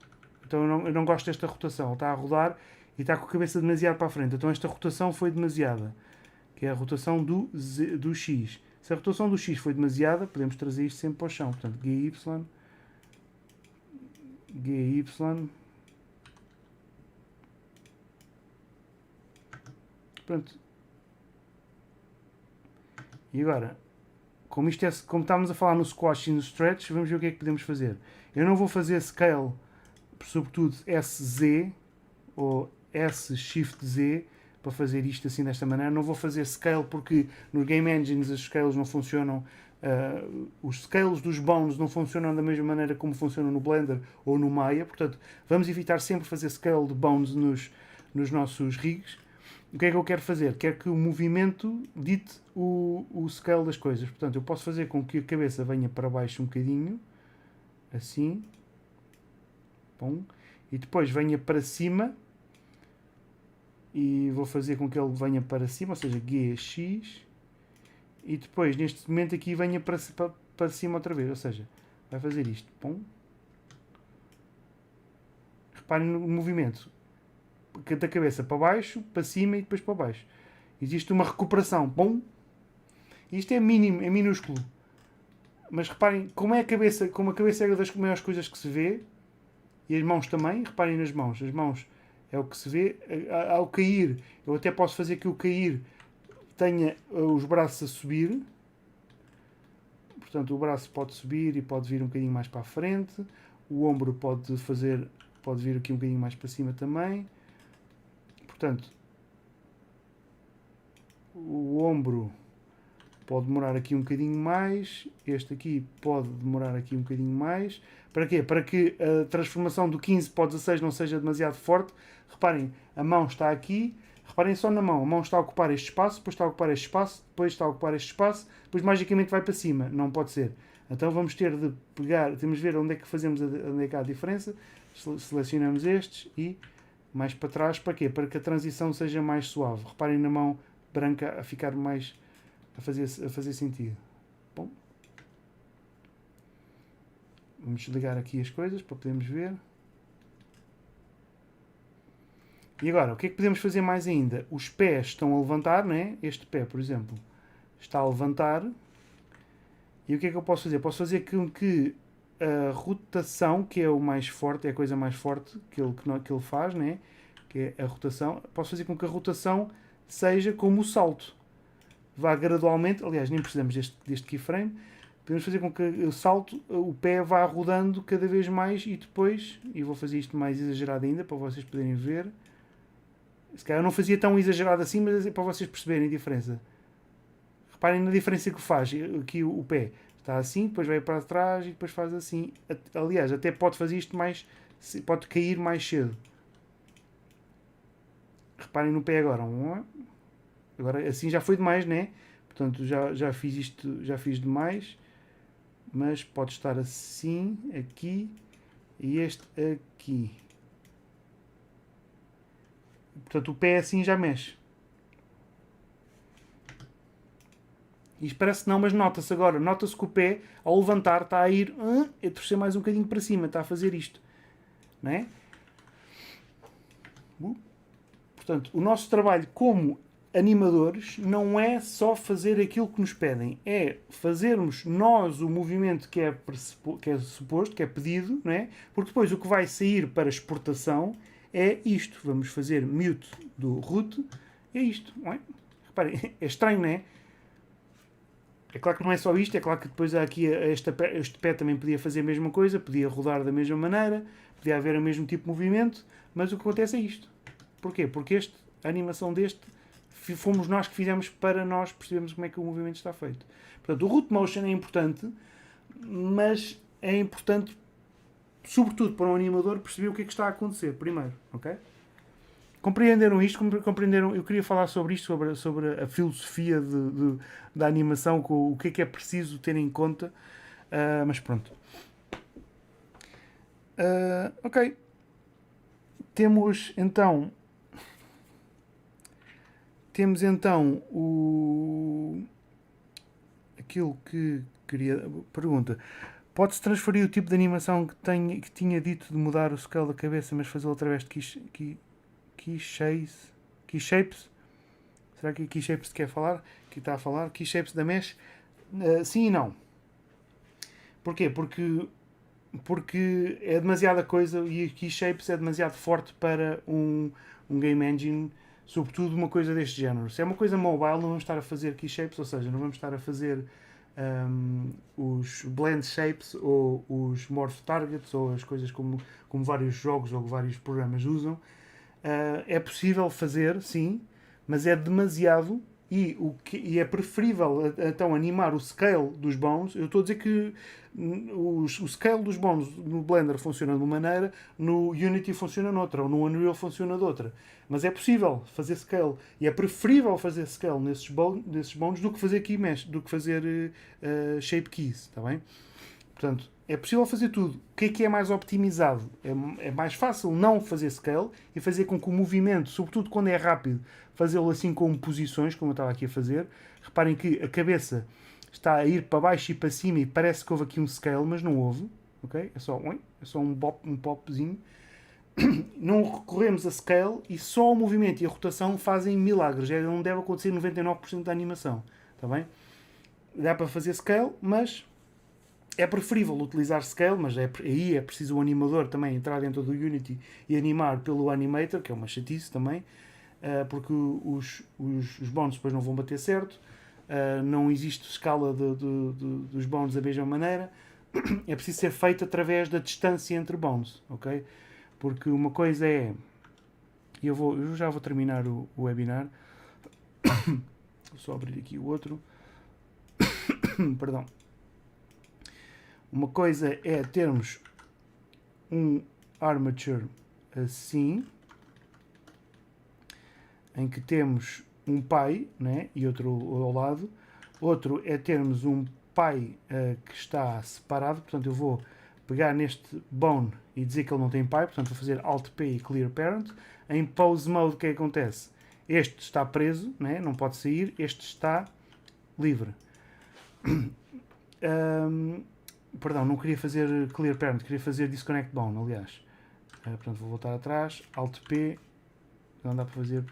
S1: Então eu não gosto desta rotação. Ele está a rodar e está com a cabeça demasiado para a frente. Então esta rotação foi demasiada. Que é a rotação do X. Se a rotação do X foi demasiada, podemos trazer isto sempre para o chão. Portanto, GY. Pronto. E agora, como estamos a falar no squash e no stretch, vamos ver o que é que podemos fazer. Eu não vou fazer scale, sobretudo SZ ou S-Shift-Z, para fazer isto assim desta maneira. Não vou fazer scale porque nos Game Engines as scales não funcionam, os scales dos bones não funcionam da mesma maneira como funcionam no Blender ou no Maya, portanto vamos evitar sempre fazer scale de bones nos nossos rigs. O que é que eu quero fazer? Quero que o movimento dite o scale das coisas. Portanto, eu posso fazer com que a cabeça venha para baixo um bocadinho, assim, bom, e depois venha para cima, e vou fazer com que ele venha para cima, ou seja, GX, e depois neste momento aqui venha para cima outra vez, ou seja, vai fazer isto, bom. reparem no movimento da cabeça para baixo, para cima e depois para baixo. Existe uma recuperação. Bom, isto é mínimo, é minúsculo. Mas reparem como é a cabeça, como a cabeça é das maiores coisas que se vê, e as mãos também, reparem nas mãos. As mãos é o que se vê. Ao cair, eu até posso fazer que o cair tenha os braços a subir. Portanto, o braço pode subir e pode vir um bocadinho mais para a frente. O ombro pode vir aqui um bocadinho mais para cima também. Portanto, o ombro pode demorar aqui um bocadinho mais. Este aqui pode demorar aqui um bocadinho mais. Para quê? Para que a transformação do 15 para o 16 não seja demasiado forte. Reparem, a mão está aqui. Reparem só na mão. A mão está a ocupar este espaço, depois está a ocupar este espaço, depois está a ocupar este espaço, depois magicamente vai para cima. Não pode ser. Então vamos ter de pegar, temos de ver onde é que fazemos, onde é que há a diferença. Selecionamos estes e mais para trás. Para quê? Para que a transição seja mais suave. Reparem na mão branca a ficar mais... a fazer sentido. Bom. Vamos desligar aqui as coisas para podermos ver. E agora, o que é que podemos fazer mais ainda? Os pés estão a levantar, né? Este pé, por exemplo, está a levantar. E o que é que eu posso fazer? Posso fazer com que a rotação, que é o mais forte, é a coisa mais forte que ele faz, né? Que é a rotação. Posso fazer com que a rotação seja como o salto. Vá gradualmente, aliás, nem precisamos deste keyframe. Podemos fazer com que o salto, o pé vá rodando cada vez mais e depois, e vou fazer isto mais exagerado ainda para vocês poderem ver. Se calhar eu não fazia tão exagerado assim, mas é para vocês perceberem a diferença. Reparem na diferença que faz. Aqui o pé está assim, depois vai para trás e depois faz assim. Aliás, até pode fazer isto mais, pode cair mais cedo. Reparem no pé agora. Agora assim já foi demais, né? Portanto, já fiz isto, já fiz demais. Mas pode estar assim, aqui e este aqui. Portanto, o pé assim já mexe. Isto parece que não, mas nota-se agora. Nota-se que o pé, ao levantar, está a ir a torcer mais um bocadinho para cima. Está a fazer isto. Não é? Portanto, o nosso trabalho como animadores não é só fazer aquilo que nos pedem. É fazermos nós o movimento que é suposto, que é pedido, não é? Porque depois o que vai sair para exportação é isto. Vamos fazer mute do root. É isto. Não é? Reparem, é estranho, não é? É claro que não é só isto. É claro que depois há aqui este pé também podia fazer a mesma coisa. Podia rodar da mesma maneira. Podia haver o mesmo tipo de movimento. Mas o que acontece é isto. Porquê? Porque a animação deste fomos nós que fizemos para nós percebermos como é que o movimento está feito. Portanto, o root motion é importante, mas é importante, sobretudo para um animador, perceber o que é que está a acontecer primeiro, ok? Compreenderam isto? Compreenderam? Eu queria falar sobre isto, sobre a filosofia da animação, o que é preciso ter em conta, mas pronto. Ok. Temos então aquilo que queria... Pergunta. Pode-se transferir o tipo de animação que tinha dito de mudar o scale da cabeça, mas fazê-lo através de keyshapes? Será que é keyshapes que está a falar? Keyshapes da mesh? Sim e não. Porquê? Porque é demasiada coisa e keyshapes é demasiado forte para um game engine, sobretudo uma coisa deste género. Se é uma coisa mobile, não vamos estar a fazer keyshapes, ou seja, não vamos estar a fazer os blend shapes ou os morph targets ou as coisas como vários jogos ou vários programas usam. É possível fazer, sim, mas é demasiado e é preferível então animar o scale dos bones. Eu estou a dizer que o scale dos bones no Blender funciona de uma maneira, no Unity funciona noutra, ou no Unreal funciona de outra. Mas é possível fazer scale e é preferível fazer scale nesses bones do que fazer key mesh, do que fazer shape keys, está bem? Portanto, é possível fazer tudo. O que é mais optimizado? É mais fácil não fazer scale e fazer com que o movimento, sobretudo quando é rápido, fazê-lo assim com posições, como eu estava aqui a fazer. Reparem que a cabeça está a ir para baixo e para cima e parece que houve aqui um scale, mas não houve. Okay? É só um popzinho. não recorremos a scale e só o movimento e a rotação fazem milagres. Não deve acontecer 99% da animação. Está bem? Dá para fazer scale, mas é preferível utilizar scale, mas aí é preciso o animador também entrar dentro do Unity e animar pelo Animator, que é uma chatice também, porque os bones depois não vão bater certo, não existe escala dos bones da mesma maneira, é preciso ser feito através da distância entre bones, ok? Porque uma coisa é... Eu já vou terminar o webinar, vou só abrir aqui o outro, perdão. Uma coisa é termos um armature assim, em que temos um pi, né, e outro ao lado. Outro é termos um pi que está separado, portanto eu vou pegar neste bone e dizer que ele não tem pi, portanto vou fazer Alt-P e Clear Parent. Em Pose Mode o que acontece? Este está preso, né, não pode sair, este está livre. Perdão, não queria fazer Clear Parent, queria fazer Disconnect Bone, aliás. Portanto, vou voltar atrás, Alt-P, não dá para fazer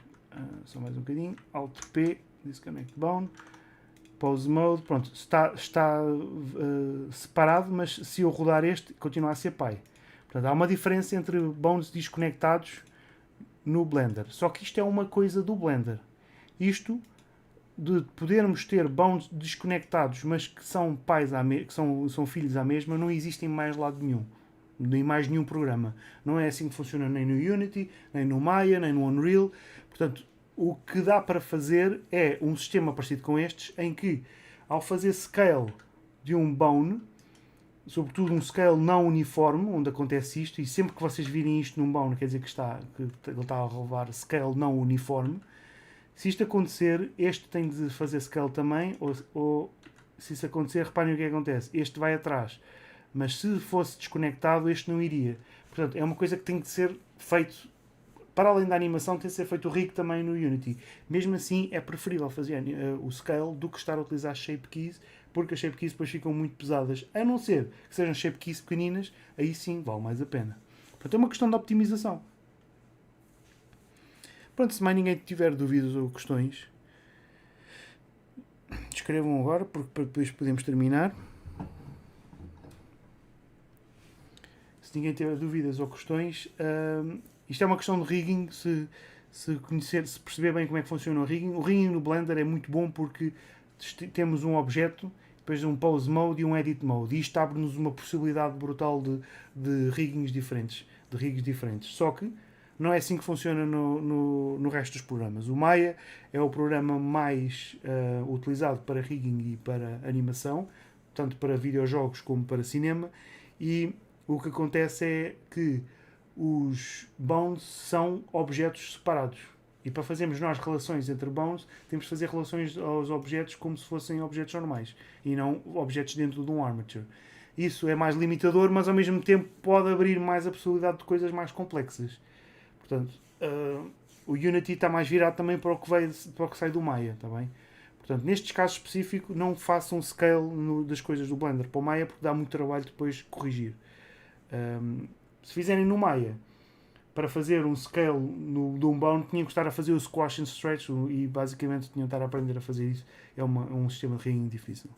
S1: só mais um bocadinho, Alt-P, Disconnect Bone, Pose Mode, pronto, está separado, mas se eu rodar este, continua a ser pi. Portanto, há uma diferença entre bones desconectados no Blender. Só que isto é uma coisa do Blender. Isto de podermos ter bones desconectados, mas que são pais que são filhos à mesma, não existe em mais lado nenhum. Nem mais nenhum programa. Não é assim que funciona nem no Unity, nem no Maya, nem no Unreal. Portanto, o que dá para fazer é um sistema parecido com estes, em que, ao fazer scale de um bone, sobretudo um scale não uniforme, onde acontece isto, e sempre que vocês virem isto num bone, quer dizer que ele está a levar scale não uniforme. Se isto acontecer, este tem de fazer scale também, ou se isso acontecer, reparem o que acontece. Este vai atrás, mas se fosse desconectado, este não iria. Portanto, é uma coisa que tem de ser feito, para além da animação, tem de ser feito o rig também no Unity. Mesmo assim, é preferível fazer o scale do que estar a utilizar shape keys, porque as shape keys depois ficam muito pesadas. A não ser que sejam shape keys pequeninas, aí sim vale mais a pena. Portanto, é uma questão de optimização. Pronto, se mais ninguém tiver dúvidas ou questões, escrevam agora, porque depois podemos terminar. Se ninguém tiver dúvidas ou questões, isto é uma questão de rigging. Se perceber bem como é que funciona o rigging no Blender é muito bom porque temos um objeto, depois um Pose Mode e um Edit Mode. E isto abre-nos uma possibilidade brutal de riggings diferentes, de rigs diferentes. Só que não é assim que funciona no resto dos programas. O Maya é o programa mais utilizado para rigging e para animação, tanto para videojogos como para cinema, e o que acontece é que os bones são objetos separados. E para fazermos nós relações entre bones, temos de fazer relações aos objetos como se fossem objetos normais, e não objetos dentro de um armature. Isso é mais limitador, mas ao mesmo tempo pode abrir mais a possibilidade de coisas mais complexas. Portanto, o Unity está mais virado também para o que sai do Maya, está bem? Portanto, nestes casos específicos, não façam scale das coisas do Blender para o Maya, porque dá muito trabalho depois corrigir. Se fizerem no Maya, para fazer um scale de um bound, tinham que estar a fazer o squash and stretch e basicamente tinham que estar a aprender a fazer isso. É um sistema de rigging difícil.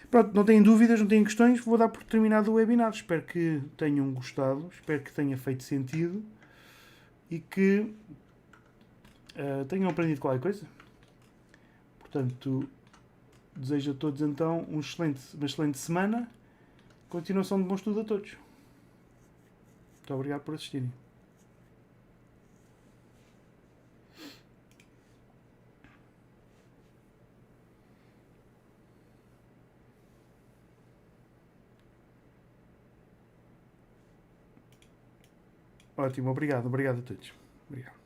S1: Pronto, não têm dúvidas, não têm questões, vou dar por terminado o webinar. Espero que tenham gostado, espero que tenha feito sentido e que tenham aprendido qualquer coisa. Portanto, desejo a todos então uma excelente semana. Continuação de bom estudo a todos. Muito obrigado por assistirem. Ótimo, obrigado a todos. Obrigado.